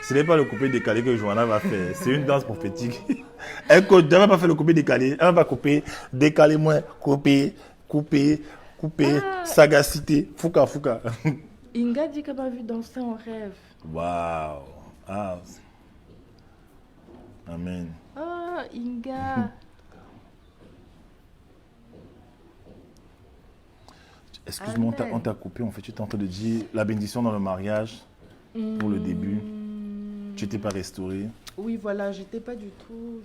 Ce n'est pas le coupé décalé que Johanna va faire, c'est une danse prophétique. Elle ne va pas faire le coupé décalé, elle va couper, décaler moins, couper, sagacité, fouka. Inga dit qu'elle m'a vu danser en rêve. Waouh. Ah. Amen. Ah, Inga. Excuse-moi, on t'a coupé, en fait, tu étais en train de dire la bénédiction dans le mariage pour le début. Tu n'étais pas restaurée. Oui, voilà, je n'étais pas du tout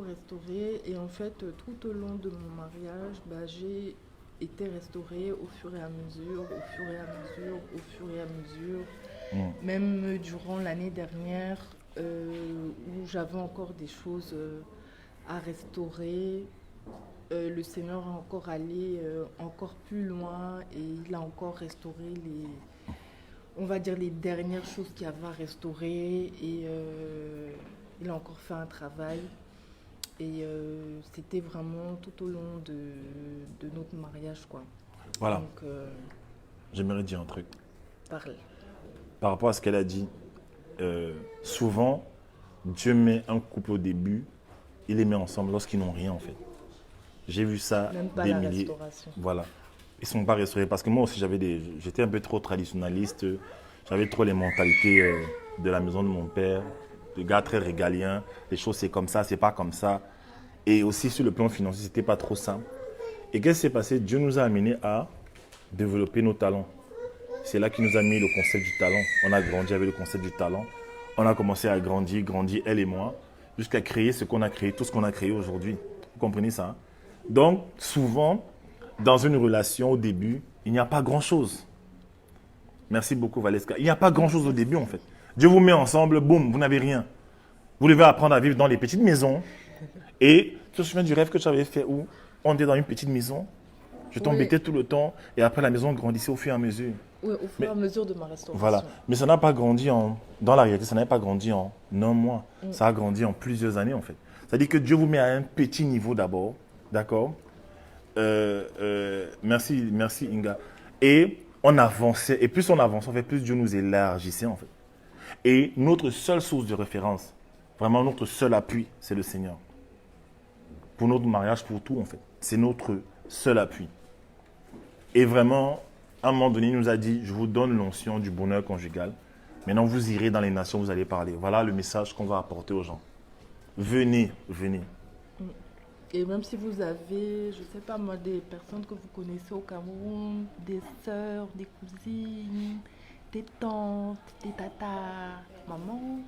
restaurée. Et en fait, tout au long de mon mariage, j'ai été restaurée au fur et à mesure. Même durant l'année dernière, où j'avais encore des choses à restaurer, le Seigneur a encore allé encore plus loin et il a encore restauré les dernières choses qu'il y avait à restaurer et il a encore fait un travail. Et c'était vraiment tout au long de notre mariage, quoi. Voilà. Donc, j'aimerais dire un truc. Parle. Par rapport à ce qu'elle a dit, souvent, Dieu met un couple au début, il les met ensemble lorsqu'ils n'ont rien en fait. J'ai vu ça même pas des la milliers. Restauration. Voilà. Ils ne sont pas restaurés parce que moi aussi j'étais un peu trop traditionnaliste, j'avais trop les mentalités de la maison de mon père, de gars très régaliens, les choses c'est comme ça, c'est pas comme ça. Et aussi sur le plan financier, c'était pas trop ça. Et qu'est-ce qui s'est passé? Dieu nous a amenés à développer nos talents. C'est là qu'il nous a mis le concept du talent. On a grandi avec le concept du talent. On a commencé à grandir, elle et moi, jusqu'à créer ce qu'on a créé, tout ce qu'on a créé aujourd'hui. Vous comprenez ça, hein? Donc, souvent, dans une relation, au début, il n'y a pas grand-chose. Merci beaucoup, Valeska. Il n'y a pas grand-chose au début, en fait. Dieu vous met ensemble, boum, vous n'avez rien. Vous devez apprendre à vivre dans les petites maisons. Et tu te souviens du rêve que tu avais fait où on était dans une petite maison, je t'embêtais tout le temps, et après la maison grandissait au fur et à mesure. Oui, au fur et à mesure de ma restauration. Voilà. Mais ça n'a pas grandi dans la réalité, ça n'a pas grandi en un mois. Ça a grandi en plusieurs années, en fait. C'est-à-dire que Dieu vous met à un petit niveau d'abord. D'accord? Merci Inga. Et on avançait, et plus on avançait, en fait, plus Dieu nous élargissait, en fait. Et notre seule source de référence, vraiment notre seul appui, c'est le Seigneur. pour notre mariage, pour tout en fait. C'est notre seul appui. Et vraiment, à un moment donné, il nous a dit, je vous donne l'onction du bonheur conjugal. Maintenant, vous irez dans les nations, vous allez parler. Voilà le message qu'on va apporter aux gens. Venez, venez. Et même si vous avez, je ne sais pas moi, des personnes que vous connaissez au Cameroun, des sœurs, des cousines, des tantes, des tatas, maman.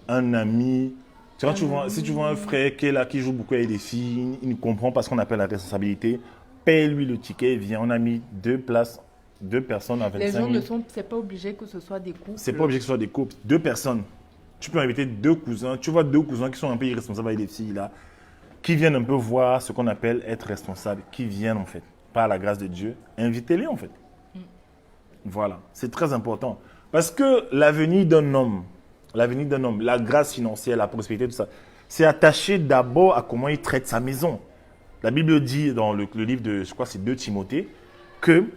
Un ami. Tu vois, si tu vois un ami. frère qui est là, qui joue beaucoup avec des filles, il ne comprend pas ce qu'on appelle la responsabilité, paye-lui le ticket, viens, on a mis 2 places, 2 personnes à 25 Les 000. gens ne sont, c'est pas obligé que ce soit des couples. C'est pas obligé que ce soit des couples, 2 personnes. Tu peux inviter 2 cousins. Tu vois 2 cousins qui sont un peu irresponsables avec des filles là, qui viennent un peu voir ce qu'on appelle être responsable, qui viennent en fait, par la grâce de Dieu, invitez-les en fait. Voilà, c'est très important. Parce que l'avenir d'un homme, la grâce financière, la prospérité, tout ça, c'est attaché d'abord à comment il traite sa maison. La Bible dit dans le livre de, je crois que c'est 2 Timothée, que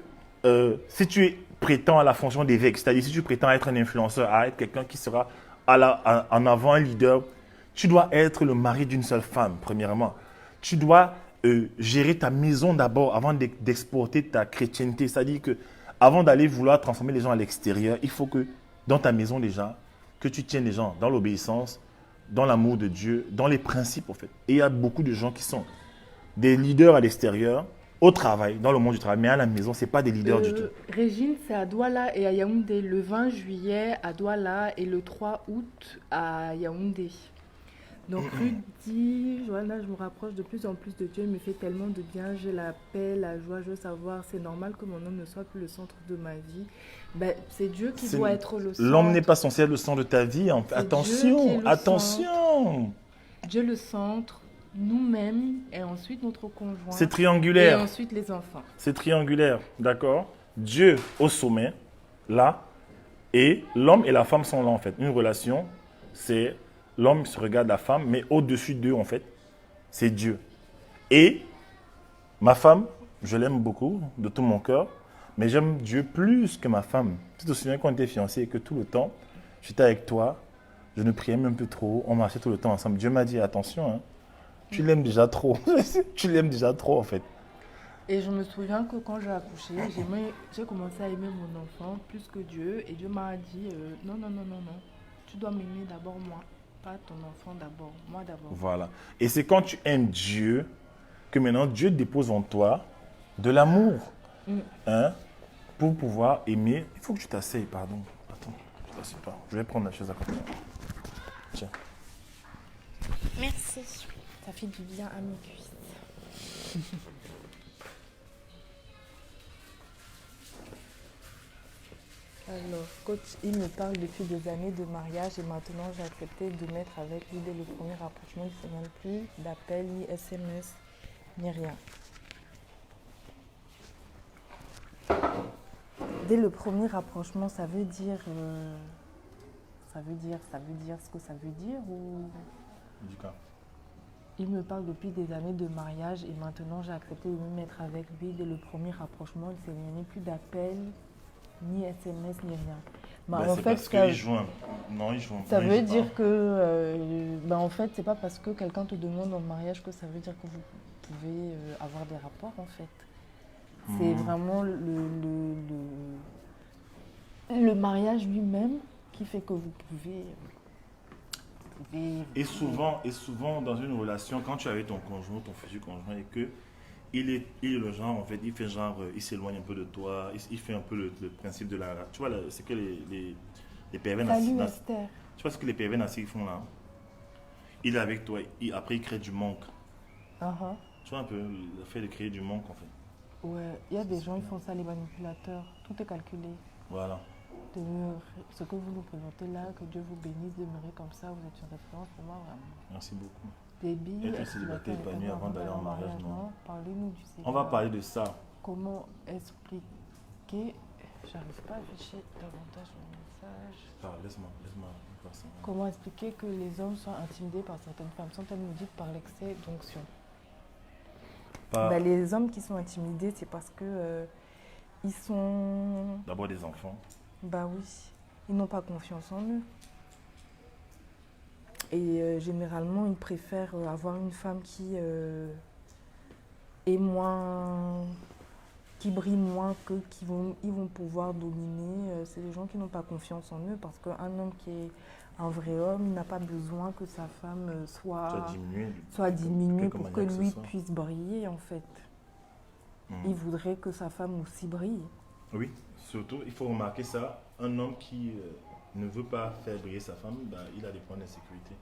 si tu prétends à la fonction d'évêque, c'est-à-dire si tu prétends être un influenceur, à être quelqu'un qui sera en avant un leader, tu dois être le mari d'une seule femme, premièrement. Tu dois gérer ta maison d'abord avant d'exporter ta chrétienté. C'est-à-dire que avant d'aller vouloir transformer les gens à l'extérieur, il faut que dans ta maison déjà, que tu tiennes les gens dans l'obéissance, dans l'amour de Dieu, dans les principes en fait. Et il y a beaucoup de gens qui sont des leaders à l'extérieur, au travail, dans le monde du travail, mais à la maison, ce n'est pas des leaders du tout. Régine, c'est à Douala et à Yaoundé, le 20 juillet à Douala et le 3 août à Yaoundé. Donc Rudy, Johanna, je me rapproche de plus en plus de Dieu, il me fait tellement de bien, j'ai la paix, la joie, je veux savoir, c'est normal que mon homme ne soit plus le centre de ma vie. Ben, c'est Dieu qui doit être le centre. L'homme n'est pas censé être le centre de ta vie. C'est Attention, Dieu qui est le attention. Dieu le centre, nous-mêmes et ensuite notre conjoint. C'est Et triangulaire. ensuite les enfants. C'est triangulaire, d'accord? Dieu au sommet, là, et l'homme et la femme sont là en fait. Une relation, c'est l'homme se regarde la femme, mais au-dessus d'eux en fait, c'est Dieu. Et ma femme, je l'aime beaucoup, de tout mon cœur, mais j'aime Dieu plus que ma femme. Tu te souviens quand on était fiancés et que tout le temps, j'étais avec toi, je ne priais même plus trop, on marchait tout le temps ensemble. Dieu m'a dit, attention, hein, tu l'aimes déjà trop. Tu l'aimes déjà trop en fait. Et je me souviens que quand j'ai accouché, j'ai commencé à aimer mon enfant plus que Dieu. Et Dieu m'a dit, non, non, non, non, non. Tu dois m'aimer d'abord moi, pas ton enfant d'abord, moi d'abord. Voilà. Et c'est quand tu aimes Dieu que maintenant Dieu dépose en toi de l'amour. Hein, pour pouvoir aimer. Il faut que tu t'asseyes, pardon. Attends, je t'assieds pas. Je vais prendre la chaise à côté. Tiens. Merci. Ça fait du bien à mes cuisses. Alors, coach, il me parle depuis des années de mariage et maintenant j'ai accepté de mettre avec lui dès le premier rapprochement. Il ne se mêle plus d'appel, ni SMS, ni rien. Dès le premier rapprochement, ça veut dire ce que ça veut dire ou... Du cas. Il me parle depuis des années de mariage et maintenant j'ai accepté de me mettre avec lui dès le premier rapprochement. Il ne s'est mêlé plus d'appel, ni SMS, ni rien. Bah, Ben, en c'est fait, parce qu'il joue. Non, il joue. ça veut dire que, en fait, c'est pas parce que quelqu'un te demande en mariage que ça veut dire que vous pouvez avoir des rapports, en fait. C'est vraiment le mariage lui-même qui fait que vous pouvez... Et souvent, dans une relation, quand tu es avec ton conjoint, ton futur conjoint, et que il est le genre, en fait, il fait genre, il s'éloigne un peu de toi, il fait un peu le principe de la... Tu vois, c'est que les pervers Salut narcissiques... Esther. Tu vois ce que les pervers narcissiques font là? Il est avec toi, après il crée du manque. Uh-huh. Tu vois un peu le fait de créer du manque, en fait. Ouais, il y a des gens qui font ça, les manipulateurs. Tout est calculé. Voilà. De ce que vous nous présentez là, que Dieu vous bénisse, demeurez comme ça, vous êtes une référence pour moi, vraiment. Merci beaucoup. Débile. Être célibataire épanoui avant d'aller en mariage, non. Parlez-nous du célibat. On va parler de ça. Comment expliquer... J'arrive pas à afficher davantage mon message. Laisse-moi faire ça. Comment expliquer que les hommes sont intimidés par certaines femmes? Sont-elles maudites par l'excès d'onction? Les hommes qui sont intimidés, c'est parce que ils sont... D'abord des enfants. Bah oui, ils n'ont pas confiance en eux. Et généralement, ils préfèrent avoir une femme est moins, qui brille moins ils vont pouvoir dominer. C'est des gens qui n'ont pas confiance en eux parce qu'un homme qui est un vrai homme n'a pas besoin que sa femme soit diminuée pour que lui puisse briller en fait. Il voudrait que sa femme aussi brille. Oui, surtout, il faut remarquer ça. Un homme qui ne veut pas faire briller sa femme, bah, il a des points d'insécurité.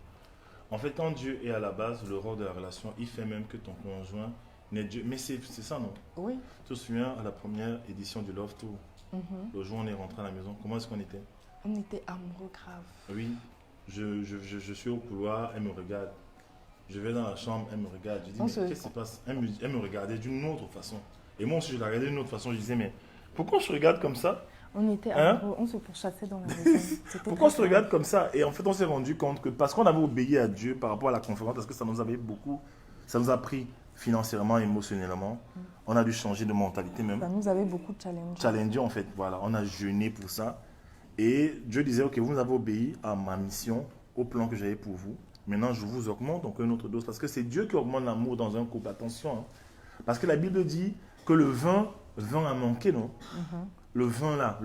En fait, quand Dieu est à la base, le rôle de la relation, il fait même que ton conjoint n'est Dieu. Mais c'est ça, non? Oui. Tu te souviens à la première édition du Love Tour, le jour où on est rentré à la maison, comment est-ce qu'on était? On était amoureux grave. Oui, je suis au couloir, elle me regarde. Je vais dans la chambre, elle me regarde. Je dis, mais qu'est-ce qui se passe? Elle me regardait d'une autre façon. Et moi aussi, je la regardais d'une autre façon. Je disais, mais pourquoi je regarde comme ça? On était amoureux, on se pourchassait dans la maison. Pourquoi on se regarde comme ça? Et en fait, on s'est rendu compte que parce qu'on avait obéi à Dieu par rapport à la conférence, parce que ça nous avait beaucoup, ça nous a pris financièrement, émotionnellement. On a dû changer de mentalité même. Ça nous avait beaucoup challengé. Challengé en fait, voilà. On a jeûné pour ça. Et Dieu disait, ok, vous avez obéi à ma mission, au plan que j'avais pour vous. Maintenant, je vous augmente donc une autre dose. Parce que c'est Dieu qui augmente l'amour dans un couple. Attention. Hein. Parce que la Bible dit que le vin a manqué, non? Le vin là,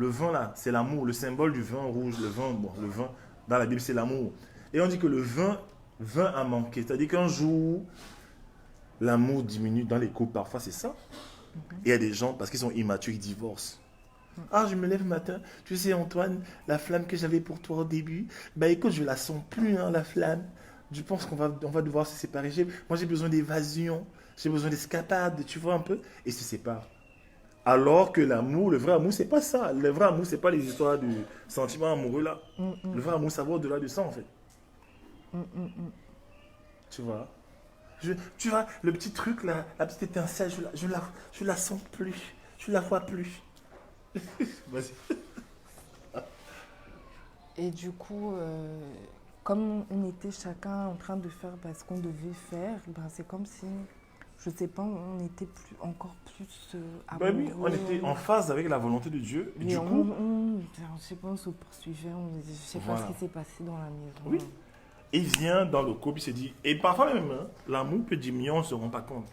c'est l'amour. Le symbole du vin rouge, le vin, dans la Bible, c'est l'amour. Et on dit que le vin a manqué. C'est-à-dire qu'un jour, l'amour diminue dans les couples. Parfois, c'est ça. Et il y a des gens, parce qu'ils sont immatures, ils divorcent. Ah, je me lève le matin. Tu sais, Antoine, la flamme que j'avais pour toi au début, bah écoute, je la sens plus, hein, la flamme. Je pense qu'on va devoir se séparer. Moi, j'ai besoin d'évasion. J'ai besoin d'escapade, tu vois un peu. Et se séparent. Alors que l'amour, le vrai amour, c'est pas ça. Le vrai amour, c'est pas les histoires du sentiment amoureux là. Le vrai amour, ça va au-delà de ça en fait. Tu vois? Tu vois, le petit truc là, la petite étincelle, je la sens plus. Je la vois plus. Vas-y. Et du coup, comme on était chacun en train de faire ce qu'on devait faire, c'est comme si, je sais pas, on était encore plus amoureux. Oui, on était en phase avec la volonté de Dieu. Et du coup, je sais pas, on se poursuivait, je sais pas ce qui s'est passé dans la maison. Oui. Il vient dans le couple, il se dit, et parfois même, hein, l'amour peut diminuer, on ne se rend pas compte.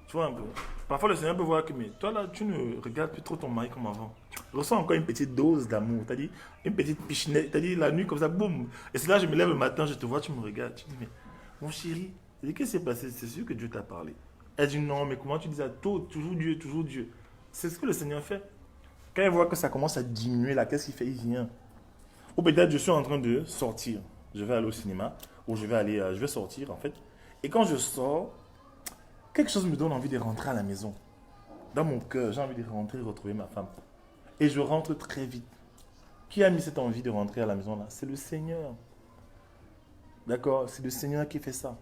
Tu vois un peu. Parfois le Seigneur peut voir que, mais toi là, tu ne regardes plus trop ton mari comme avant. Tu ressens encore une petite dose d'amour, t'as dit, une petite pichenette, t'as dit la nuit comme ça, boum. Et c'est là je me lève le matin, je te vois, tu me regardes, tu dis, mais mon chéri, qu'est-ce qui s'est passé? C'est sûr que Dieu t'a parlé. Elle dit, non, mais comment tu dis ça? Toujours Dieu, toujours Dieu. C'est ce que le Seigneur fait. Quand il voit que ça commence à diminuer là, qu'est-ce qu'il fait? Il vient. Ou peut-être je suis en train de sortir. Je vais aller au cinéma, ou je vais sortir en fait. Et quand je sors, quelque chose me donne envie de rentrer à la maison. Dans mon cœur, j'ai envie de rentrer et retrouver ma femme. Et je rentre très vite. Qui a mis cette envie de rentrer à la maison là? C'est le Seigneur. D'accord? C'est le Seigneur qui fait ça.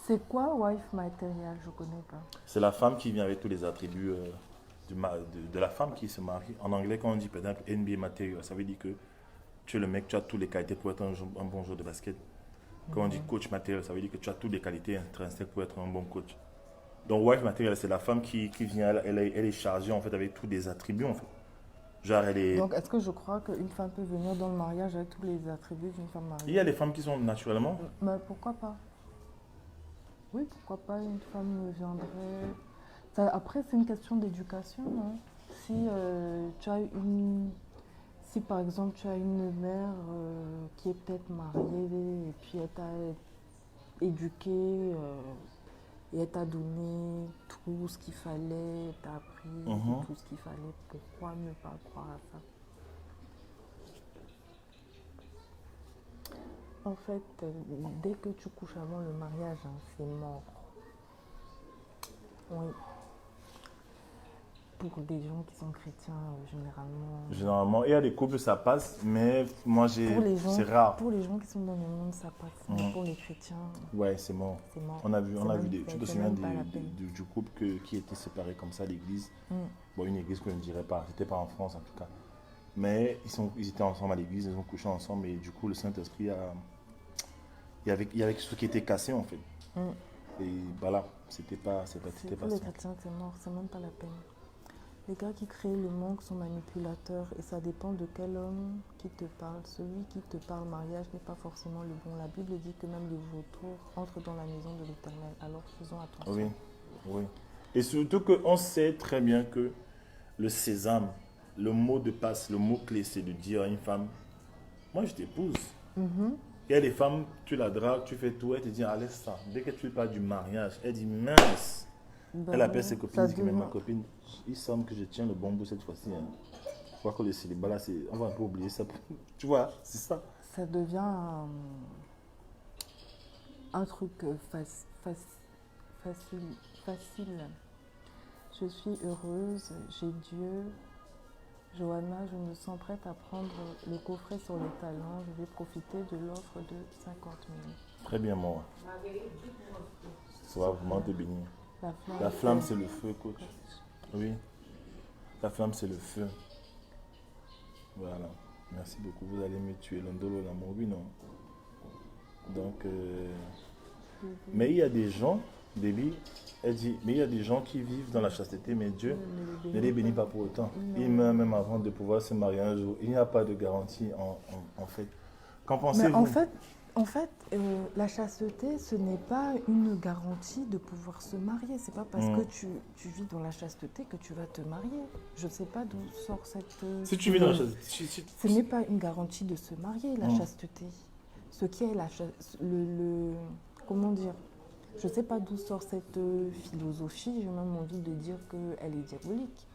C'est quoi wife material? Je connais pas. C'est la femme qui vient avec tous les attributs de la femme qui se marie. En anglais, quand on dit par exemple NBA material, ça veut dire que tu es le mec, tu as toutes les qualités pour être un bon joueur de basket. Quand on dit coach matériel, ça veut dire que tu as toutes les qualités intrinsèques pour être un bon coach. Donc, wife matériel, c'est la femme qui vient, elle est chargée en fait avec tous les attributs en fait. Genre, elle est... Donc, est-ce que je crois qu'une femme peut venir dans le mariage avec tous les attributs d'une femme mariée? Il y a des femmes qui sont naturellement... Mais pourquoi pas? Oui, pourquoi pas une femme viendrait... Ça, après, c'est une question d'éducation, non? Si tu as une... Si par exemple tu as une mère qui est peut-être mariée et puis elle t'a éduqué et elle t'a donné tout ce qu'il fallait, elle t'a appris tout ce qu'il fallait, pourquoi ne pas croire à ça? En fait, dès que tu couches avant le mariage, c'est mort. Oui. Pour des gens qui sont chrétiens, généralement... Généralement, il y a des couples, ça passe, mais moi, c'est rare. Pour les gens qui sont dans le monde, ça passe. Mais pour les chrétiens... Ouais, c'est mort. C'est mort. On a vu tu te souviens du couple qui était séparé comme ça à l'église. Bon, une église que je ne dirais pas, c'était pas en France en tout cas. Mais ils étaient ensemble à l'église, ils ont couché ensemble et du coup, le Saint-Esprit a... Il y avait ce qui était cassé en fait. Et voilà, c'était pas les chrétiens, c'est mort, c'est même pas la peine. Les gars qui créent le manque sont manipulateurs et ça dépend de quel homme qui te parle. Celui qui te parle mariage n'est pas forcément le bon. La Bible dit que même les vautours entrent dans la maison de l'Éternel. Alors faisons attention. Oui, oui. Et surtout qu'on sait très bien que le sésame, le mot de passe, le mot clé, c'est de dire à une femme, moi je t'épouse. Mhm. Il y a des femmes, tu la dragues, tu fais tout, elle te dit, allez ça. Dès que tu parles du mariage, elle dit, mince. Ben Elle appelle oui, ses copines, ça elle dit que mais ma devient- copine, il semble que je tiens le bon bout cette fois-ci. Hein. Je crois que le célibat là, on va un peu oublier ça. Tu vois, c'est ça. ça devient un truc facile. Je suis heureuse, j'ai Dieu. Johanna, je me sens prête à prendre le coffret sur les talents. Je vais profiter de l'offre de 50 000. Très bien, moi. Ça va vraiment te bénir. La La flamme, c'est le feu, coach. Oui. La flamme, c'est le feu. Voilà. Merci beaucoup. Vous allez me tuer. L'ondolo, l'amour, oui, non. Donc, mais il y a des gens, Déby, elle dit, mais il y a des gens qui vivent dans la chasteté, mais Dieu ne les bénit pas pour autant. Il meurt même avant de pouvoir se marier un jour. Il n'y a pas de garantie, en fait. Qu'en Mais pensez-vous? en fait la chasteté, ce n'est pas une garantie de pouvoir se marier. C'est pas parce que tu vis dans la chasteté que tu vas te marier. Je ne sais pas d'où sort cette... Si tu vis dans la chasteté, Ce n'est pas une garantie de se marier, la chasteté. Ce qui est la comment dire? Je ne sais pas d'où sort cette philosophie. J'ai même envie de dire qu'elle est diabolique.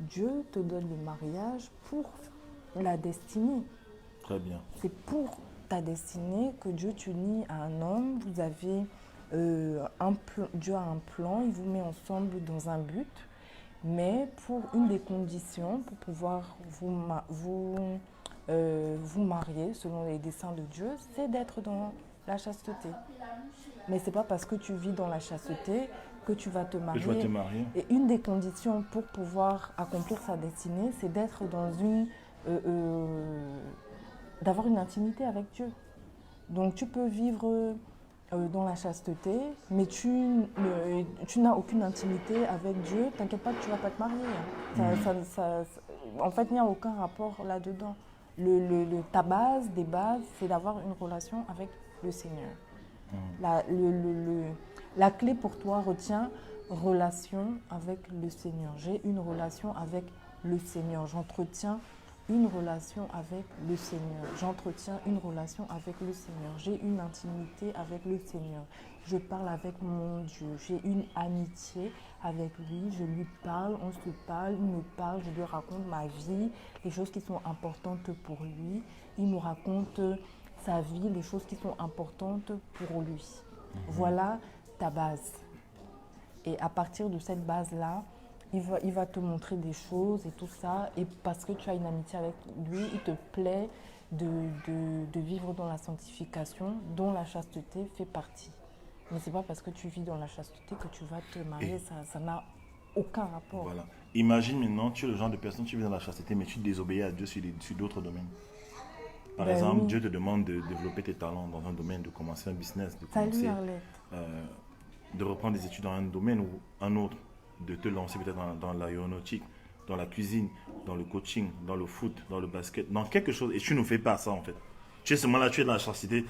Dieu te donne le mariage pour la destinée. très bien. C'est pour ta destinée que Dieu t'unit à un homme. Vous avez Dieu a un plan, il vous met ensemble dans un but, mais pour une des conditions pour pouvoir vous marier selon les desseins de Dieu, c'est d'être dans la chasteté. Mais c'est pas parce que tu vis dans la chasteté que tu vas te Que je vais te marier. marier. Et une des conditions pour pouvoir accomplir sa destinée, c'est d'être dans d'avoir une intimité avec Dieu. Donc tu peux vivre dans la chasteté, mais tu n'as aucune intimité avec Dieu. T'inquiète pas que tu vas pas te marier. En fait, il n'y a aucun rapport là-dedans. Ta base des bases, c'est d'avoir une relation avec le Seigneur. La clé pour toi, retiens relation avec le Seigneur. J'ai une relation avec le Seigneur. J'entretiens une relation avec le Seigneur. J'entretiens une relation avec le Seigneur. J'ai une intimité avec le Seigneur. Je parle avec mon Dieu. J'ai une amitié avec lui. Je lui parle, on se parle, il me parle, je lui raconte ma vie, les choses qui sont importantes pour lui. Il me raconte sa vie, les choses qui sont importantes pour lui. Voilà ta base. Et à partir de cette base-là, il va te montrer des choses et tout ça. Et parce que tu as une amitié avec lui, il te plaît de vivre dans la sanctification, dont la chasteté fait partie. Mais ce n'est pas parce que tu vis dans la chasteté que tu vas te marier. Ça n'a aucun rapport. Voilà. Imagine maintenant, tu es le genre de personne, tu vis dans la chasteté, mais tu désobéis à Dieu sur d'autres domaines. Par Ben exemple, oui. Dieu te demande de développer tes talents dans un domaine, de commencer un business, de Salut commencer, Arlette. de reprendre des études dans un domaine ou un autre, de te lancer peut-être dans l'aéronautique, dans la cuisine, dans le coaching, dans le foot, dans le basket, dans quelque chose. Et tu ne fais pas ça en fait. Tu es seulement là, tu es dans la chasteté.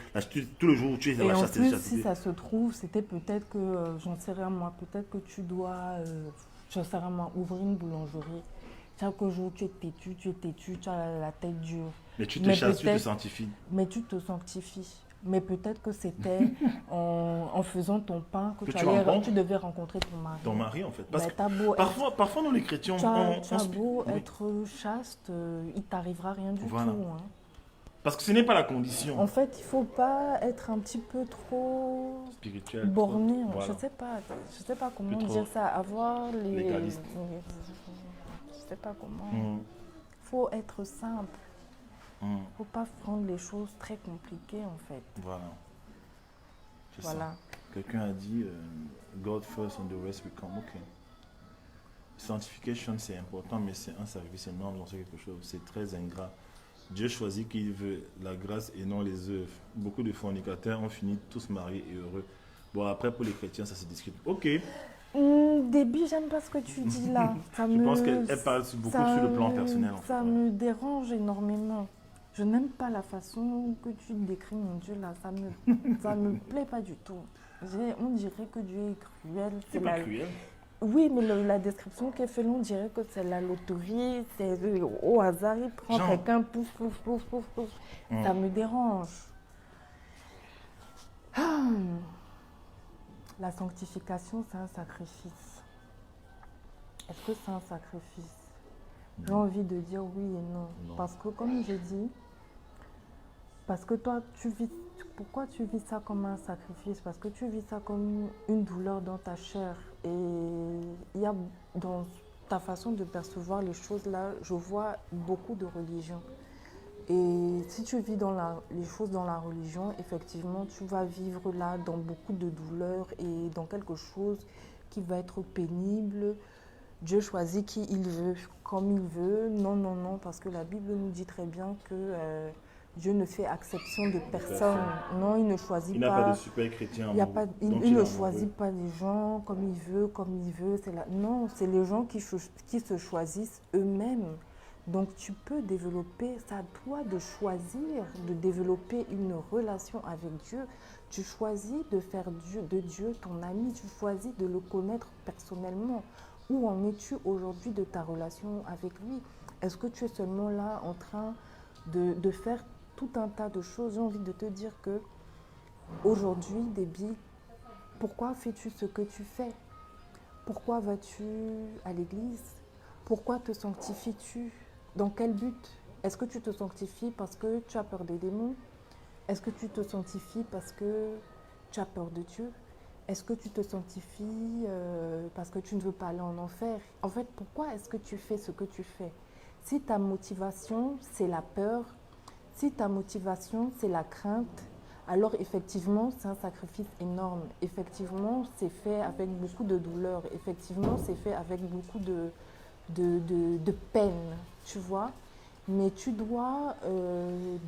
Tout le jour, tu es dans Et la en chasteté. plus, si ça se trouve, c'était peut-être que, j'en sais rien moi, peut-être que tu dois, j'en sais rien moi, ouvrir une boulangerie. Chaque jour, tu es têtu, tu as la tête dure. Mais tu te Mais chasses, tu te peut-être- sanctifies. Mais tu te sanctifies. Mais peut-être que c'était en faisant ton pain que Que tu, tu rencontres tu devais rencontrer ton mari. Ton mari en fait. Parce Mais que t'as beau parfois nous les chrétiens, tu as on beau oui. être chaste, il t'arrivera rien du Voilà. tout. Hein. Parce que ce n'est pas la condition En fait, il faut pas être un petit peu trop spirituelle. borné. Voilà. Je sais pas comment trop dire ça. Avoir les. légaliste. Je sais pas comment. Faut être simple. Faut pas prendre les choses très compliquées en fait. Voilà. C'est Voilà. ça. Quelqu'un a dit God first and the rest will come. Ok. Sanctification c'est important, mais c'est un service énorme dans quelque chose. C'est très ingrat. Dieu choisit qu'il veut la grâce et non les œuvres. Beaucoup de fornicateurs ont fini tous mariés et heureux. Bon, après, pour les chrétiens, ça se discute. Ok. Début, j'aime pas ce que tu dis là. Je pense qu'elle parle beaucoup sur le plan personnel. En fait. Ça me dérange énormément. Je n'aime pas la façon que tu décris mon Dieu là. Ça me plaît pas du tout. On dirait que Dieu est cruel. C'est pas cruel. Oui, mais la description qu'elle fait, on dirait que c'est la loterie, c'est au hasard, il prend quelqu'un, pouf, pouf, pouf, pouf, pouf. Ça me dérange. La sanctification, c'est un sacrifice. Est-ce que c'est un sacrifice? J'ai envie de dire oui et non. Parce que comme je dis, parce que toi, pourquoi tu vis ça comme un sacrifice? Parce que tu vis ça comme une douleur dans ta chair. Et il y a dans ta façon de percevoir les choses là, je vois beaucoup de religion. Et si tu vis les choses dans la religion, effectivement, tu vas vivre là dans beaucoup de douleur et dans quelque chose qui va être pénible. Dieu choisit qui il veut, comme il veut. Non, non, non, parce que la Bible nous dit très bien que Dieu ne fait exception de personne. Non, il ne choisit pas. Il n'a pas de super chrétien. Il ne choisit pas les gens comme il veut, Non, c'est les gens qui se choisissent eux-mêmes. Donc tu peux développer, c'est à toi de choisir, de développer une relation avec Dieu. Tu choisis de faire de Dieu ton ami, tu choisis de le connaître personnellement. Où en es-tu aujourd'hui de ta relation avec lui? Est-ce que tu es seulement là en train de faire tout un tas de choses? J'ai envie de te dire que aujourd'hui, Déby, pourquoi fais-tu ce que tu fais? Pourquoi vas-tu à l'église? Pourquoi te sanctifies-tu? Dans quel but? Est-ce que tu te sanctifies parce que tu as peur des démons? Est-ce que tu te sanctifies parce que tu as peur de Dieu? Est-ce que tu te sanctifies parce que tu ne veux pas aller en enfer? En fait, pourquoi est-ce que tu fais ce que tu fais? Si ta motivation, c'est la peur, si ta motivation, c'est la crainte, alors effectivement, c'est un sacrifice énorme. Effectivement, c'est fait avec beaucoup de douleur. Effectivement, c'est fait avec beaucoup de peine, tu vois. Mais tu dois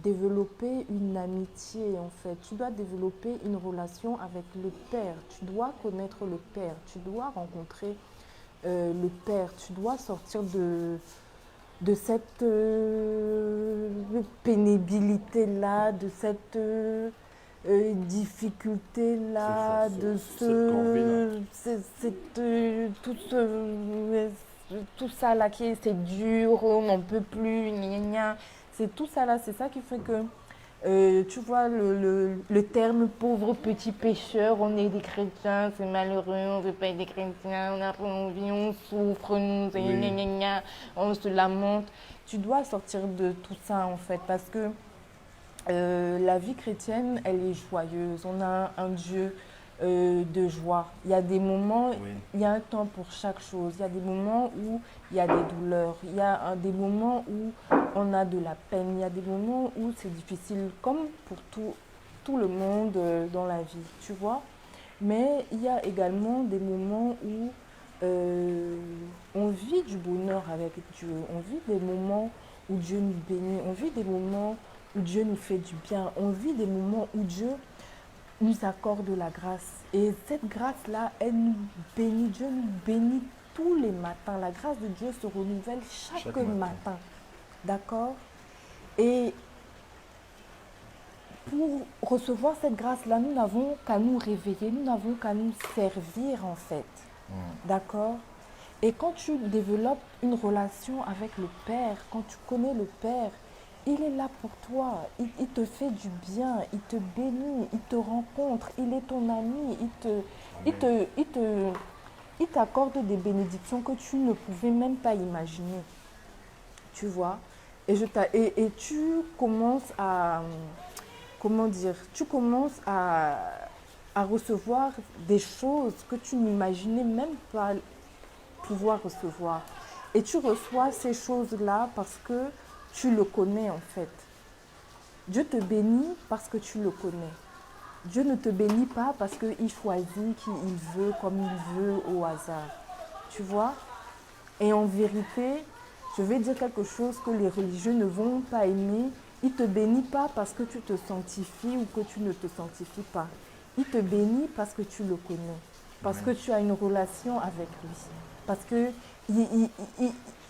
développer une amitié, en fait. Tu dois développer une relation avec le Père. Tu dois connaître le Père. Tu dois rencontrer le Père. Tu dois sortir de cette pénibilité-là, de cette difficulté-là, de tout ça là c'est dur, on n'en peut plus, gna gna gna. C'est tout ça là, c'est ça qui fait que tu vois le terme pauvre petit pécheur, on est des chrétiens, c'est malheureux, on ne veut pas être des chrétiens, on a pas envie, on souffre, gna gna gna, on se lamente. Tu dois sortir de tout ça en fait, parce que la vie chrétienne, elle est joyeuse. On a un Dieu de joie. Il y a des moments, il y a un temps pour chaque chose. Il y a des moments où il y a des douleurs. Il y a des moments où on a de la peine. Il y a des moments où c'est difficile, comme pour tout le monde dans la vie, tu vois. Mais il y a également des moments où on vit du bonheur avec Dieu. On vit des moments où Dieu nous bénit. On vit des moments où Dieu nous fait du bien. On vit des moments où Dieu nous accorde la grâce. Et cette grâce-là, elle nous bénit. Dieu nous bénit tous les matins. La grâce de Dieu se renouvelle chaque matin. D'accord? Et pour recevoir cette grâce-là, nous n'avons qu'à nous réveiller, nous n'avons qu'à nous servir en fait. D'accord? Et quand tu développes une relation avec le Père, quand tu connais le Père, il est là pour toi, il te fait du bien, il te bénit, il te rencontre, il est ton ami, il t'accorde des bénédictions que tu ne pouvais même pas imaginer. Tu vois? Et tu commences à, comment dire, à recevoir des choses que tu n'imaginais même pas pouvoir recevoir. Et tu reçois ces choses-là parce que tu le connais en fait. Dieu te bénit parce que tu le connais. Dieu ne te bénit pas parce qu'il choisit qui il veut, comme il veut, au hasard. Tu vois? Et en vérité, je vais dire quelque chose que les religieux ne vont pas aimer. Il ne te bénit pas parce que tu te sanctifies ou que tu ne te sanctifies pas. Il te bénit parce que tu le connais. parce Amen. que tu as une relation avec lui. Parce que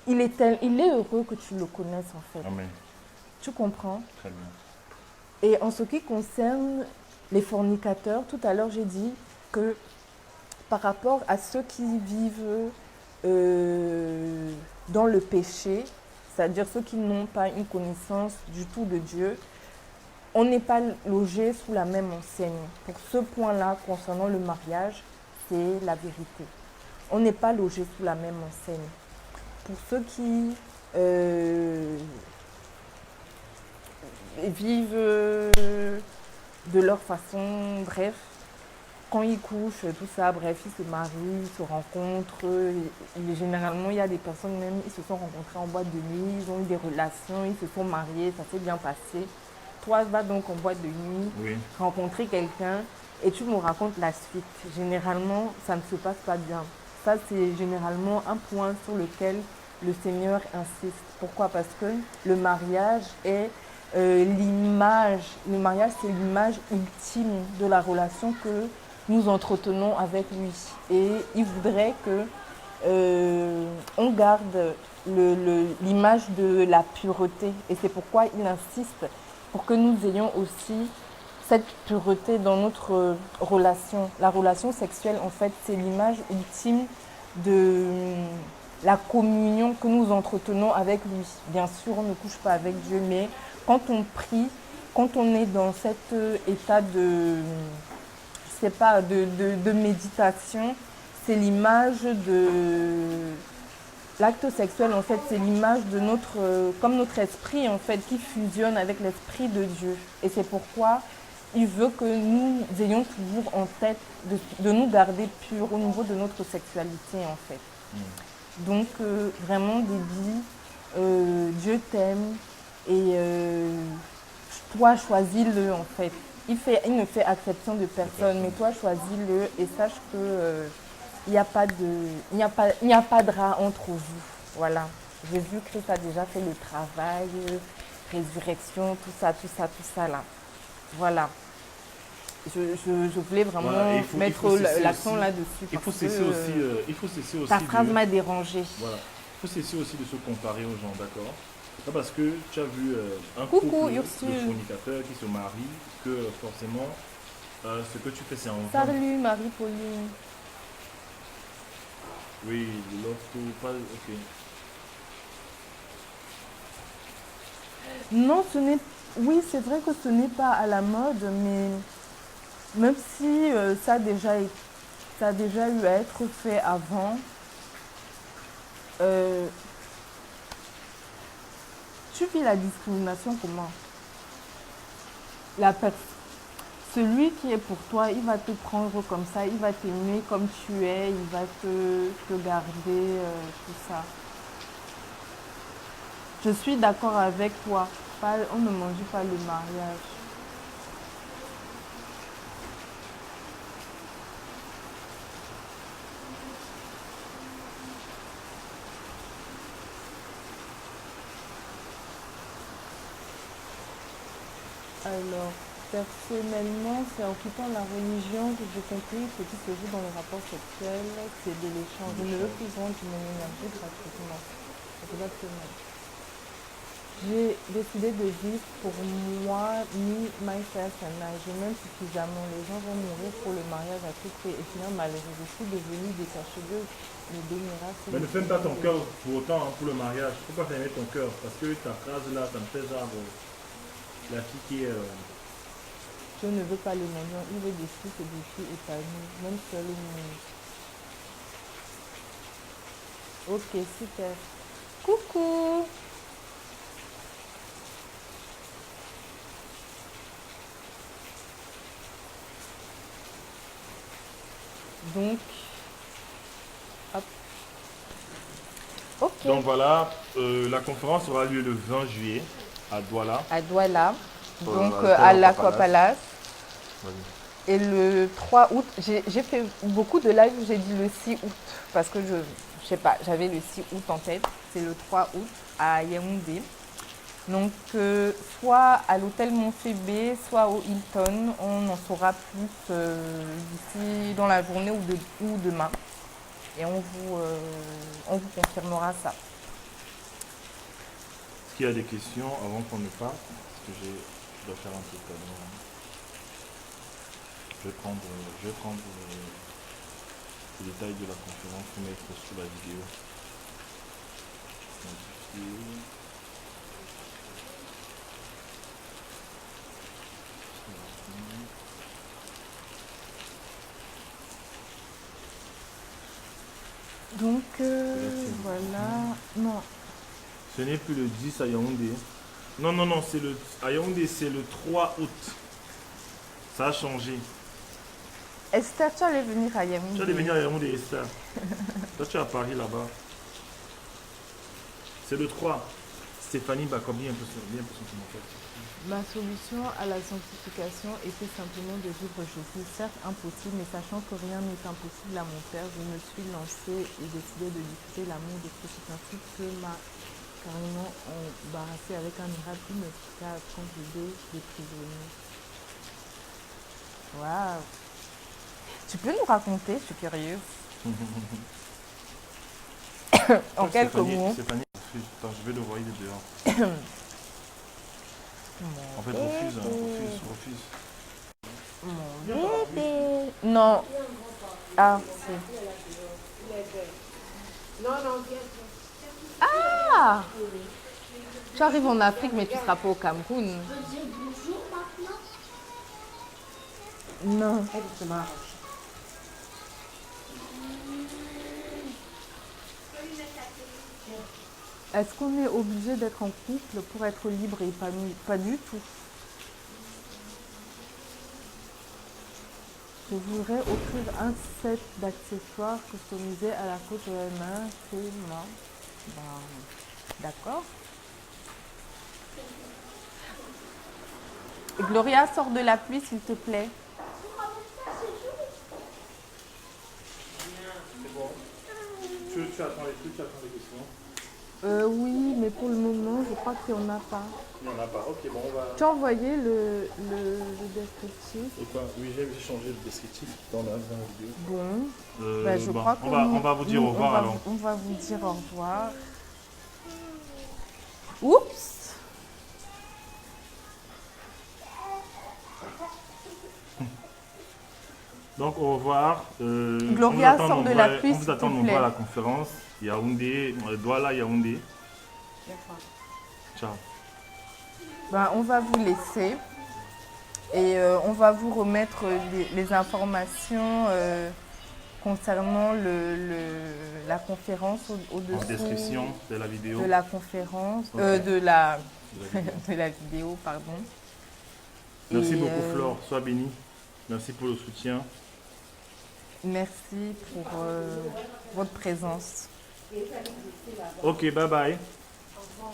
il est heureux que tu le connaisses en fait. Amen. Tu comprends? Très bien. Et en ce qui concerne les fornicateurs, tout à l'heure j'ai dit que par rapport à ceux qui vivent dans le péché, c'est-à-dire ceux qui n'ont pas une connaissance du tout de Dieu, on n'est pas logé sous la même enseigne. Pour ce point-là, concernant le mariage, c'est la vérité. On n'est pas logé sous la même enseigne. Pour ceux qui vivent de leur façon, bref, quand ils couchent, tout ça, bref, ils se marient, ils se rencontrent. Généralement, il y a des personnes même, ils se sont rencontrés en boîte de nuit, ils ont eu des relations, ils se sont mariés, ça s'est bien passé. Toi, va donc en boîte de nuit, Oui. rencontrer quelqu'un et tu me racontes la suite. Généralement, ça ne se passe pas bien. Ça, c'est généralement un point sur lequel le Seigneur insiste. Pourquoi? Parce que le mariage est l'image. Le mariage, c'est l'image ultime de la relation que nous entretenons avec lui. Et il voudrait que on garde l'image de la pureté. Et c'est pourquoi il insiste pour que nous ayons aussi cette pureté dans notre relation. La relation sexuelle, en fait, c'est l'image ultime de la communion que nous entretenons avec lui. Bien sûr, on ne couche pas avec Dieu, mais quand on prie, quand on est dans cet état de, je sais pas, de méditation, c'est l'image de... L'acte sexuel, en fait, c'est l'image de notre, comme notre esprit, en fait, qui fusionne avec l'esprit de Dieu. Et c'est pourquoi il veut que nous ayons toujours en tête de nous garder purs au niveau de notre sexualité, en fait. Donc, vraiment, Déby, Dieu t'aime et toi, choisis-le, en fait. Il ne fait exception de personne, mais toi, choisis-le et sache que il n'y a pas de rat entre vous. Voilà. Jésus-Christ a déjà fait le travail, résurrection, tout ça là. Voilà. Je voulais vraiment Voilà, mettre l'accent là-dessus. Il faut cesser aussi. Il faut cesser aussi. Ta phrase m'a dérangée. Voilà. Il faut cesser aussi de se comparer aux gens, d'accord? Pas parce que tu as vu un Coucou, couple Ursule. de fornicateurs qui se marient que forcément ce que tu fais c'est en vain. Salut Marie-Pauline. Oui, love to pas. Ok. Non, oui, c'est vrai que ce n'est pas à la mode, mais même si ça a déjà eu à être fait avant, tu vis la discrimination comment? Celui qui est pour toi, il va te prendre comme ça, il va t'aimer comme tu es, il va te garder, tout ça. Je suis d'accord avec toi. On ne mange pas le mariage. Alors, personnellement, c'est en quittant la religion que j'ai compris que ce qui se joue dans le rapport sexuel, c'est de l'échange. Je ne veux plus vendre mon énergie gratuitement. Exactement. J'ai décidé de vivre pour moi, me, myself and I. Je m'aime suffisamment. Les gens vont mourir pour le mariage à tout prix. Et finalement, malheureusement, je suis devenue détachée de me bénira. Mais ne ferme pas ton cœur pour autant pour le mariage. Pourquoi fermer ton cœur? Parce que ta phrase là, ça me fait genre la fille qui est. Je ne veux pas le mendiant. Il veut des fils et des filles épanouies. Même seul au monde. Ok, super. Coucou. Donc, hop. Ok. Donc voilà, la conférence aura lieu le 20 juillet à Douala. À Douala, donc à à l'Aquapalace. l'Aquapalace. Vas-y. Et le 3 août, j'ai fait beaucoup de lives, j'ai dit le 6 août, parce que je sais pas, j'avais le 6 août en tête. C'est le 3 août à Yaoundé. Donc, soit à l'hôtel Montphébé, soit au Hilton. On en saura plus d'ici dans la journée ou demain. Et on vous confirmera ça. Est-ce qu'il y a des questions avant qu'on ne parte? Parce que je dois faire un truc avant. Je vais prendre les détails de la conférence pour mettre sur la vidéo. Modifier. Donc, voilà. Non. Ce n'est plus le 10 à Yaoundé. Non, non, non, à Yaoundé, c'est le 3 août. Ça a changé. Esther, tu allais venir à Yaoundé. Tu allais venir à Yaoundé, Esther. Toi, tu es à Paris là-bas. C'est le 3. Stéphanie Bakobi, un peu son commentaire. Ma solution à la sanctification était simplement de vivre Jésus, certes impossible, mais sachant que rien n'est impossible à mon père, je me suis lancée et décidé de diffuser l'amour de Christ, ainsi que m'a carrément embarrassé avec un miracle inexplicable quand j'ai des prisonniers. Waouh! Tu peux nous raconter, je suis curieuse. En quelques mots. Stéphanie, attends, je vais le voir, il est dehors. En fait, refuse. Mon bébé. Non. Ah, c'est. Ah! Tu arrives en Afrique, mais tu ne seras pas au Cameroun. Je dis bonjour maintenant. Non. Est-ce qu'on est obligé d'être en couple pour être libre et épanoui? Pas du tout. Je voudrais offrir un set d'accessoires customisés à la faute de la main. C'est moi. D'accord. Gloria, sors de la pluie, s'il te plaît. C'est bon. Tu attends les questions? Oui, mais pour le moment, je crois qu'il n'y en a pas. Il n'y en a pas. Ok, bon, on va. Tu as envoyé le descriptif. Et quoi? Oui, j'ai changé le descriptif dans la vidéo. Bon, je crois on va vous dire au revoir alors. On va vous dire au revoir. Oups! Donc au revoir. Gloria, sort de la pluie, on vous attend s'il te nombreux à plaît. la conférence. Yaoundé, Douala, Yaoundé. Ciao. On va vous laisser et on va vous remettre les informations concernant la conférence au-dessous En description de la vidéo. de la conférence, Ok. de la vidéo, pardon. Merci Et, beaucoup Flore, sois bénie. Merci pour le soutien. Merci pour votre présence. Ok, bye bye. Au revoir.